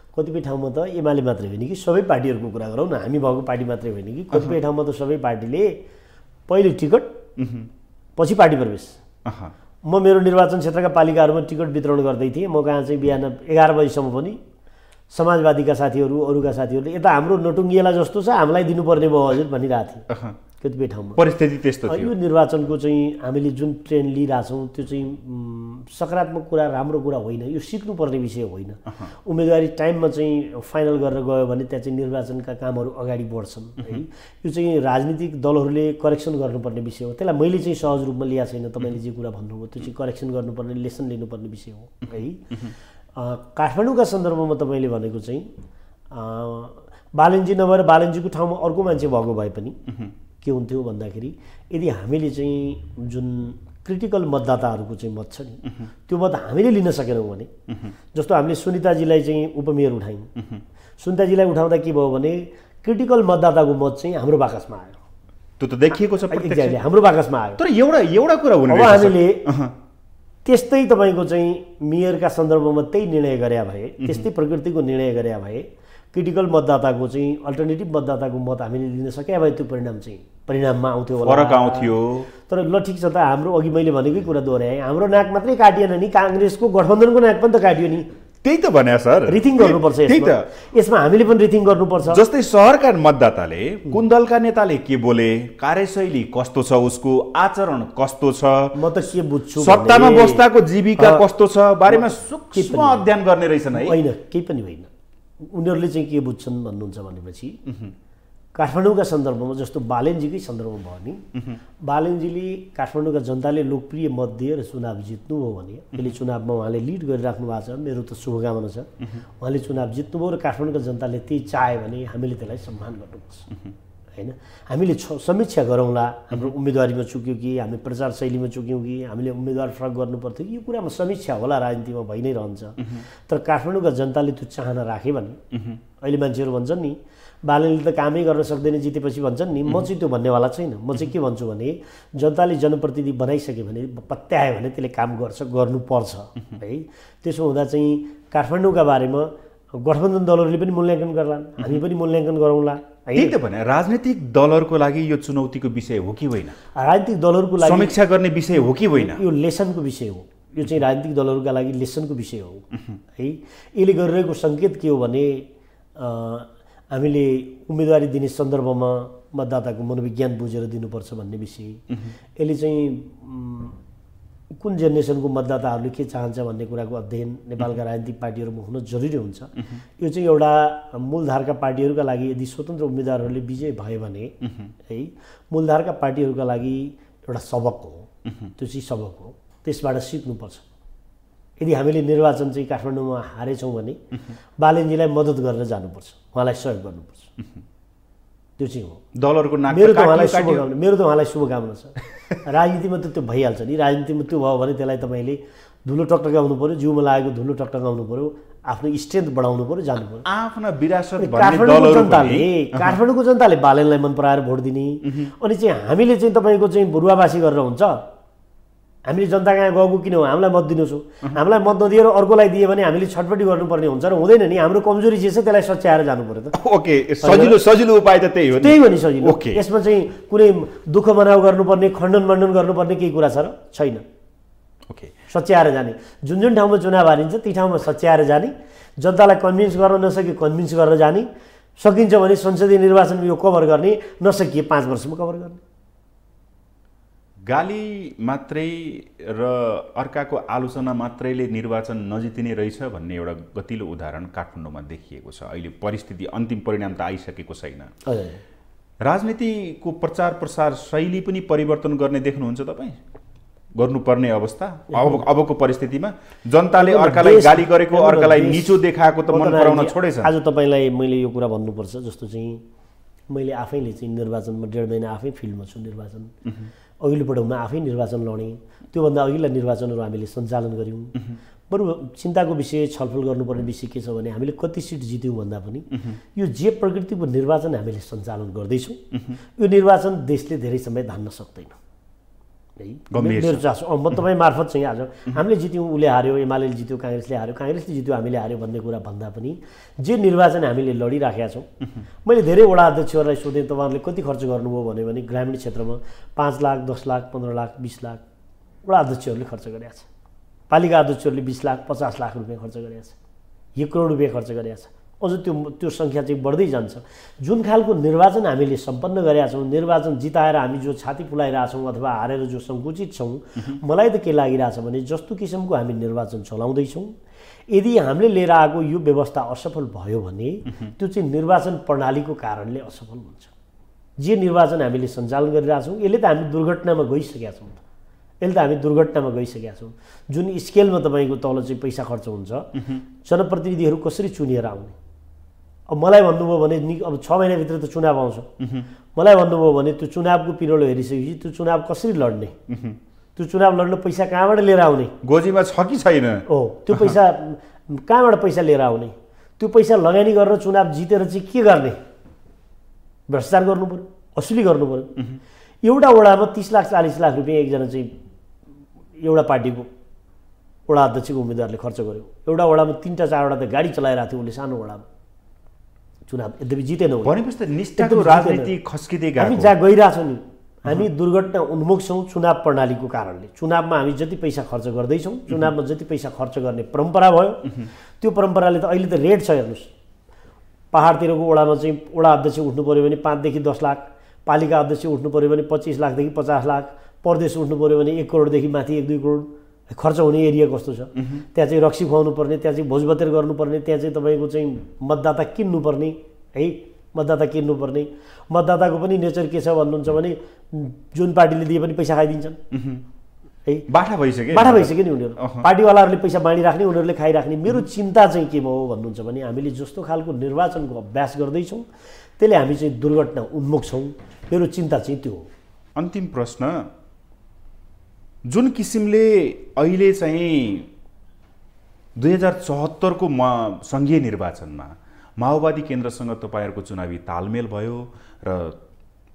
कतिपय ठाउँमा त एमाले मात्रै होइन कि सबै पार्टीहरूको कुरा गरौँ न, हामी भएको पार्टी मात्रै होइन कि, कतिपय ठाउँमा त सबै पार्टीले पहिले टिकट पछि पार्टी प्रवेश। म मेरो निर्वाचन क्षेत्रका पालिकाहरूमा टिकट वितरण गर्दै थिएँ, म कहाँ चाहिँ बिहान 11 बजीसम्म पनि समाजवादीका साथीहरू अरूका साथीहरूले यता हाम्रो नटुङ्गिएला जस्तो छ हामीलाई दिनुपर्ने भयो हजुर भनिरहेको थिएँ कतिपय ठाउँमा परिस्थिति त्यस्तो थियो। यो निर्वाचनको चाहिँ हामीले जुन ट्रेन्ड लिइरहेछौँ त्यो चाहिँ सकारात्मक कुरा राम्रो कुरा होइन, यो सिक्नुपर्ने विषय होइन। उम्मेदवारी टाइममा चाहिँ फाइनल गरेर गयो भने त्यहाँ चाहिँ निर्वाचनका कामहरू अगाडि बढ्छन् है। यो चाहिँ राजनीतिक दलहरूले करेक्सन गर्नुपर्ने विषय हो। त्यसलाई मैले चाहिँ सहज रूपमा लिएको छैन। तपाईँले जे कुरा भन्नुभयो त्यो चाहिँ करेक्सन गर्नुपर्ने, लेसन लिनुपर्ने विषय हो है। काठमाडौँका सन्दर्भमा तपाईँले भनेको चाहिँ बालनजी नभएर बालनजीको ठाउँमा अर्को मान्छे भएको भए पनि के हुन्थ्यो भन्दाखेरि यदि हामीले चाहिँ जुन क्रिटिकल मतदाताहरूको चाहिँ मत छ नि त्यो मत हामीले लिन सकेनौँ भने, जस्तो हामीले सुनिताजीलाई चाहिँ उपमेयर उठायौँ, सुनिताजीलाई उठाउँदा के भयो भने क्रिटिकल मतदाताको मत चाहिँ हाम्रो बाकसमा आयो। त्यो त देखिएको छ एक्ज्याक्टली हाम्रो बाकसमा आयो। तर एउटा कुरा हुने अब हामीले त्यस्तै तपाईँको चाहिँ मेयरका सन्दर्भमा त्यही निर्णय गरे भए, त्यस्तै प्रकृतिको निर्णय गरे भए क्रिटिकल मतदाताको चाहिँ अल्टरनेटिभ मतदाताको मत हामीले लिन सके भए त्यो परिणाममा आउँथ्यो होला, फरक आउँथ्यो। तर ल ठिक छ त, हाम्रो अघि मैले भनेकै कुरा दोहोऱ्याएँ, हाम्रो नाक मात्रै काटिएन नि, काङ्ग्रेसको गठबन्धनको नाक पनि त काटियो नि। त्यही त भने सर, रिथिङ गर्नुपर्छ यसमा हामीले पनि रिथिङ गर्नुपर्छ। जस्तै सहरका मतदाताले कुन दलका नेताले के बोले, कार्यशैली कस्तो छ, उसको आचरण कस्तो छ, म त के बुझ्छु सत्तामा बस्दाको जीविका कस्तो छ बारेमा सूक्ष्म अध्ययन गर्ने रहेछन् है। होइन, केही पनि होइन। उनीहरूले चाहिँ के बुझ्छन् भन्नुहुन्छ भनेपछि काठमाडौँका सन्दर्भमा जस्तो बालेनजीकै सन्दर्भमा भयो नि, बालेनजीले काठमाडौँका जनताले लोकप्रिय मत दिएर चुनाव जित्नुभयो भने अहिले चुनावमा उहाँले लिड गरिराख्नु भएको छ, मेरो त शुभकामना छ। उहाँले चुनाव जित्नुभयो र काठमाडौँका जनताले त्यही चाह्यो भने हामीले त्यसलाई सम्मान गर्नुपर्छ होइन। हामीले समीक्षा गरौँला, हाम्रो उम्मेदवारीमा चुक्यो कि, हामी प्रचार शैलीमा चुक्यौँ कि, हामीले उम्मेदवार फरक गर्नुपर्थ्यो कि, यो कुरामा समीक्षा होला, राजनीतिमा भइ नै रहन्छ। तर काठमाडौँका जनताले त्यो चाहना राखे भने अहिले मान्छेहरू भन्छन् नि बालनले त कामै गर्न सक्दैन जितेपछि भन्छन् नि, म चाहिँ त्यो भन्नेवाला छैन। म चाहिँ के भन्छु भने जनताले जनप्रतिनिधि बनाइसक्यो भने, पत्यायो भने त्यसले काम गर्नुपर्छ है। त्यसो हुँदा चाहिँ काठमाडौँका बारेमा गठबन्धन दलहरूले पनि मूल्याङ्कन गर्लान्, हामी पनि मूल्याङ्कन गरौँला। त्यही त भने राजनीतिक दलहरूको लागि यो चुनौतीको विषय हो कि होइन, राजनीतिक दलहरूको लागि समीक्षा गर्ने विषय हो कि होइन, यो लेसनको विषय हो। यो चाहिँ राजनीतिक दलहरूका लागि लेसनको विषय हो है। यसले गरिरहेको सङ्केत के हो भने हामीले उम्मेदवारी दिने सन्दर्भमा मतदाताको मनोविज्ञान बुझेर दिनुपर्छ भन्ने विषय। यसले चाहिँ कुन जेनेरेसनको मतदाताहरूले के चाहन्छ भन्ने कुराको अध्ययन नेपालका राजनीतिक पार्टीहरूमा हुन जरुरी हुन्छ। यो चाहिँ एउटा मूलधारका पार्टीहरूका लागि यदि स्वतन्त्र उम्मेदवारहरूले विजय भयो भने है, मूलधारका पार्टीहरूका लागि एउटा सबक हो, त्यो चाहिँ सबक हो, त्यसबाट सिक्नुपर्छ। यदि हामीले निर्वाचन चाहिँ काठमाडौँमा हारेछौँ भने बालेनजीलाई मद्दत गरेर जानुपर्छ, उहाँलाई सहयोग गर्नुपर्छ, त्यो चाहिँ हो। दलहरूको मेरो त उहाँलाई शुभकामना छ। राजनीतिमा त त्यो भइहाल्छ नि, राजनीतिमा त्यो भयो भने त्यसलाई तपाईँले धुलो टकटकाउनु पऱ्यो, जिउमा लागेको धुलो टकटकाउनु पऱ्यो, आफ्नो स्ट्रेन्थ बढाउनु पऱ्यो, जानु पऱ्यो। आफ्ना विरासत काठमाडौँको जनताले बालेनलाई मन पराएर भोट दिने, अनि चाहिँ हामीले चाहिँ तपाईँको चाहिँ भुरुवाबासी गरेर हुन्छ। हामीले जनता कहाँ गएको किन हो, हामीलाई मत दिनुहोस् हो, हामीलाई मत नदिएर अर्कोलाई दियो भने हामीले छटपट्टि गर्नुपर्ने हुन्छ र हुँदैन नि। हाम्रो कमजोरी जे छ त्यसलाई सच्याएर जानु पर्यो त। ओके, सजिलो उपाय त त्यही हो, त्यही हो नि सजिलो। यसमा चाहिँ कुनै दुःख मनाउ गर्नुपर्ने, खण्डन गर्नुपर्ने केही कुरा छ र छैन। ओके, सच्याएर जाने, जुन जुन ठाउँमा चुनाव हारिन्छ ती ठाउँमा सच्याएर जाने, जनतालाई कन्भिन्स गर्न नसके कन्भिन्स गरेर जाने, सकिन्छ भने संसदीय निर्वाचनमा यो कभर गर्ने, नसकिए 5 वर्षमा कभर गर्ने। गाली मात्रै र अर्काको आलोचना मात्रैले निर्वाचन नजितिने रहेछ भन्ने एउटा गतिलो उदाहरण काठमाडौँमा देखिएको छ। अहिले परिस्थिति अन्तिम परिणाम त आइसकेको छैन। राजनीतिको प्रचार प्रसार शैली पनि परिवर्तन गर्ने देख्नुहुन्छ तपाईँ? गर्नुपर्ने अवस्था अबको परिस्थितिमा जनताले अर्कालाई गाली गरेको, अर्कालाई निचो देखाएको त मन पराउन छोडेछ। आज तपाईँलाई मैले यो कुरा भन्नुपर्छ, जस्तो चाहिँ मैले आफैले चाहिँ निर्वाचनमा 1.5 महिना आफै फिल्डमा छु। निर्वाचन अघिल्लो पटकमा आफै निर्वाचन लडेँ, त्योभन्दा अघिल्ला निर्वाचनहरू हामीले सञ्चालन गऱ्यौँ। बरु चिन्ताको विषय, छलफल गर्नुपर्ने विषय के छ भने हामीले कति सिट जित्यौँ भन्दा पनि यो जे प्रकृतिको निर्वाचन हामीले सञ्चालन गर्दैछौँ, यो निर्वाचन देशले धेरै समय धान्न सक्दैन है। मेरो चासो म तपाईँ मार्फत चाहिँ आज हामीले जित्यौँ, उसले हार्यो, एमाले जित्यो, काङ्ग्रेसले हार्यो, काङ्ग्रेसले जित्यो, हामीले हार्यो भन्ने कुरा भन्दा पनि जे निर्वाचन हामीले लडिराखेका छौँ। मैले धेरै वडा अध्यक्षहरूलाई सोधेँ तपाईँहरूले कति खर्च गर्नुभयो भने ग्रामीण क्षेत्रमा 5 लाख, 10 लाख, 15 लाख, 20 लाख वडा अध्यक्षहरूले खर्च गरेका छ। पालिका अध्यक्षहरूले 20 लाख, 50 लाख रुपियाँ खर्च गरेका छ, 1 करोड रुपियाँ खर्च गरेका छ। अझ त्यो सङ्ख्या चाहिँ बढ्दै जान्छ। जुन खालको निर्वाचन हामीले सम्पन्न गरेका छौँ, निर्वाचन जिताएर हामी जो छाती फुलाइरहेका छौँ अथवा हारेर जो सङ्कुचित छौँ, मलाई त के लागिरहेछ भने जस्तो किसिमको हामी निर्वाचन चलाउँदैछौँ, यदि हामीले लिएर आएको यो व्यवस्था असफल भयो भने त्यो चाहिँ निर्वाचन प्रणालीको कारणले असफल हुन्छ। जे निर्वाचन हामीले सञ्चालन गरिरहेछौँ यसले त हामी दुर्घटनामा गइसकेका छौँ, जुन स्केलमा तपाईँको तल चाहिँ पैसा खर्च हुन्छ, जनप्रतिनिधिहरू कसरी चुनिएर आउने। अब मलाई भन्नुभयो भने अब 6 महिनाभित्र त चुनाव आउँछ, मलाई भन्नुभयो भने त्यो चुनावको पिरियड हेरिसकेपछि त्यो चुनाव कसरी लड्ने, त्यो चुनाव लड्न पैसा कहाँबाट लिएर आउने, गोजीमा छ कि छैन, त्यो पैसा कहाँबाट पैसा लिएर आउने, त्यो पैसा लगानी गरेर चुनाव जितेर चाहिँ के गर्ने, भ्रष्टाचार गर्नु पऱ्यो, असुली गर्नु पऱ्यो। एउटा वडामा 30 लाख 40 लाख रुपियाँ एकजना चाहिँ एउटा पार्टीको वडा अध्यक्षको उम्मेदवारले खर्च गर्यो। एउटा वडामा 3टा 4वटा त गाडी चलाइरहेको थियो उसले, सानो वडामा चुनाव यद्यपि जितेन। भनेपछि त निष्ठाको राजनीति खस्किँदै गएको। हामी जहाँ गइरहेछौँ नि, हामी दुर्घटना उन्मुख छौँ चुनाव प्रणालीको कारणले। चुनावमा हामी जति पैसा खर्च गर्दैछौँ, चुनावमा जति पैसा खर्च गर्ने परम्परा भयो, त्यो परम्पराले त अहिले त रेट छ। हेर्नुहोस्, पहाडतिरको वडामा चाहिँ वडा अध्यक्ष उठ्नु पऱ्यो भने 5 देखि 10 लाख, पालिका अध्यक्ष उठ्नु पऱ्यो भने 25 लाखदेखि 50 लाख, प्रदेश उठ्नु पऱ्यो भने 1 करोडदेखि माथि 1-2 करोड खर्च हुने एरिया कस्तो छ। त्यहाँ चाहिँ रक्सी खुवाउनु पर्ने, त्यहाँ चाहिँ भोजभतेर गर्नुपर्ने, त्यहाँ चाहिँ तपाईँको चाहिँ मतदाता किन्नुपर्ने है, मतदाताको पनि नेचर के छ भन्नुहुन्छ भने जुन पार्टीले दिए पनि पैसा खाइदिन्छन् है, बाठा भइसक्यो नि उनीहरू। पार्टीवालाहरूले पैसा बाँडिराख्ने, उनीहरूले खाइराख्ने। मेरो चिन्ता चाहिँ के हो भन्नुहुन्छ भने हामीले जस्तो खालको निर्वाचनको अभ्यास गर्दैछौँ त्यसले हामी चाहिँ दुर्घटना उन्मुख छौँ। मेरो चिन्ता चाहिँ त्यो हो। अन्तिम प्रश्न, जुन किसिमले अहिले चाहिँ 2074 को सङ्घीय निर्वाचनमा माओवादी केन्द्रसँग तपाईँहरूको चुनावी तालमेल भयो र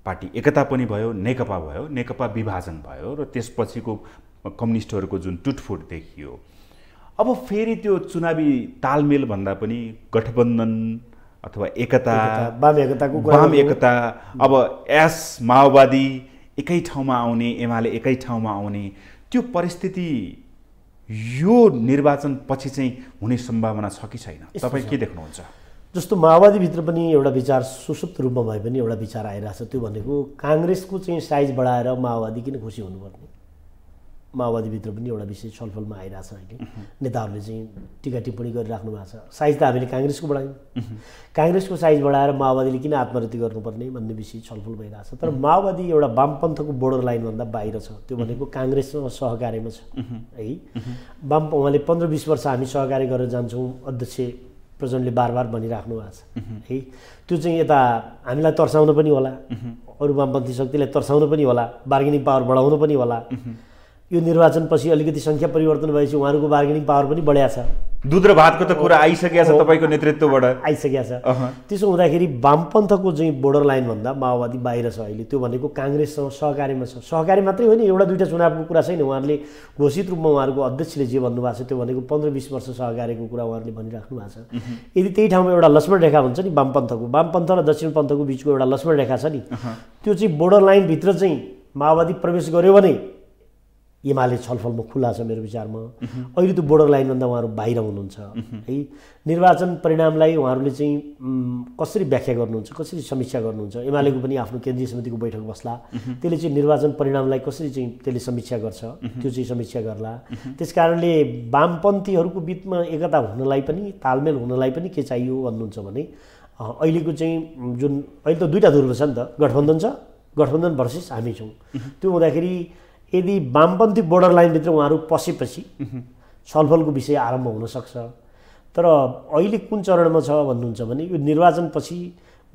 पार्टी एकता पनि भयो, नेकपा भयो, नेकपा विभाजन भयो र त्यसपछिको कम्युनिस्टहरूको जुन टुटफुट देखियो, अब फेरि त्यो चुनावी तालमेल भन्दा पनि गठबन्धन अथवा एकता, वाम एकता, अब एस माओवादी एकै ठाउँमा आउने, एमाले एकै ठाउँमा आउने, त्यो परिस्थिति यो निर्वाचन पछि चाहिँ हुने सम्भावना छ कि छैन? तपाईँ के देख्नुहुन्छ? जस्तो माओवादीभित्र पनि एउटा विचार सुसुप्त रूपमा भए पनि एउटा विचार आइरहेछ, त्यो भनेको काङ्ग्रेसको चाहिँ साइज बढाएर माओवादी किन खुसी हुनुपर्ने। माओवादीभित्र पनि एउटा विषय छलफलमा आइरहेछ। अहिले नेताहरूले चाहिँ टिका टिप्पणी गरिराख्नु भएको छ। साइज त हामीले काङ्ग्रेसको बढायौँ, काङ्ग्रेसको साइज बढाएर माओवादीले किन आत्महत्या गर्नुपर्ने भन्ने विषय छलफल भइरहेछ। तर माओवादी एउटा वामपन्थको बोर्डर लाइनभन्दा बाहिर छ, त्यो भनेको काङ्ग्रेससँग सहकार्यमा छ है। उहाँले 15-20 वर्ष हामी सहकार्य गरेर जान्छौँ, अध्यक्ष प्रचण्डले बार भनिराख्नु भएको छ है। त्यो चाहिँ यता हामीलाई तर्साउन पनि होला, अरू वामपन्थी शक्तिलाई तर्साउन पनि होला, बार्गेनिङ पावर बढाउन पनि होला। यो निर्वाचनपछि अलिकति सङ्ख्या परिवर्तन भएपछि उहाँहरूको बार्गेनिङ पावर पनि बढ्या छ। दुध र भातको त कुरा आइसकेको छ, तपाईँको नेतृत्वबाट आइसकेको छ। त्यसो हुँदाखेरि वामपन्थको चाहिँ बोर्डर लाइनभन्दा माओवादी बाहिर छ अहिले। त्यो भनेको काङ्ग्रेससँग सहकार्यमा छ। सहकार्य मात्रै होइन, एउटा दुईवटा चुनावको कुरा छैन। उहाँहरूले घोषित रूपमा उहाँहरूको अध्यक्षले जे भन्नुभएको छ त्यो भनेको 15-20 वर्ष सहकार्यको कुरा उहाँहरूले भनिराख्नु भएको छ। यदि त्यही ठाउँमा एउटा लक्ष्मण रेखा हुन्छ नि, वामपन्थ र दक्षिणपन्थको बिचको एउटा लक्ष्मण रेखा छ नि, त्यो चाहिँ बोर्डर लाइनभित्र चाहिँ माओवादी प्रवेश गर्यो भने एमाले छलफलमा खुला छ मेरो विचारमा। अहिले त्यो बोर्डर लाइनभन्दा उहाँहरू बाहिर हुनुहुन्छ है। निर्वाचन परिणामलाई उहाँहरूले चाहिँ कसरी व्याख्या गर्नुहुन्छ, कसरी समीक्षा गर्नुहुन्छ? एमालेको पनि आफ्नो केन्द्रीय समितिको बैठक बस्ला, त्यसले चाहिँ निर्वाचन परिणामलाई कसरी चाहिँ त्यसले समीक्षा गर्छ, त्यो चाहिँ समीक्षा गर्ला। त्यसकारणले वामपन्थीहरूको बिचमा एकता हुनलाई पनि, तालमेल हुनलाई पनि के चाहियो भन्नुहुन्छ भने अहिलेको चाहिँ जुन अहिले त दुईवटा ध्रुव छ नि त, गठबन्धन छ, गठबन्धन भर्सेस हामी छौँ। त्यो हुँदाखेरि यदि वामपन्थी बोर्डर लाइनभित्र उहाँहरू पसेपछि छलफलको विषय आरम्भ हुनसक्छ। तर अहिले कुन चरणमा छ भन्नुहुन्छ भने यो निर्वाचनपछि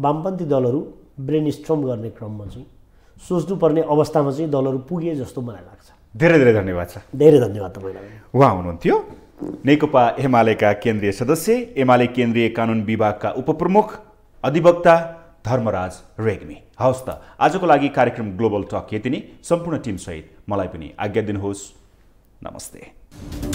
वामपन्थी दलहरू ब्रेन स्ट्रम गर्ने क्रममा चाहिँ सोच्नुपर्ने अवस्थामा चाहिँ दलहरू पुगे जस्तो मलाई लाग्छ। धेरै धेरै धन्यवाद छ। धेरै धन्यवाद तपाईँलाई। उहाँ हुनुहुन्थ्यो नेकपा एमालेका केन्द्रीय सदस्य, एमाले केन्द्रीय कानुन विभागका उपप्रमुख अधिवक्ता धर्मराज रेग्मी। हवस् त, आजको लागि कार्यक्रम ग्लोबल टक यति नै। सम्पूर्ण टिमसहित मलाई पनि आज्ञा दिनुहोस्। नमस्ते।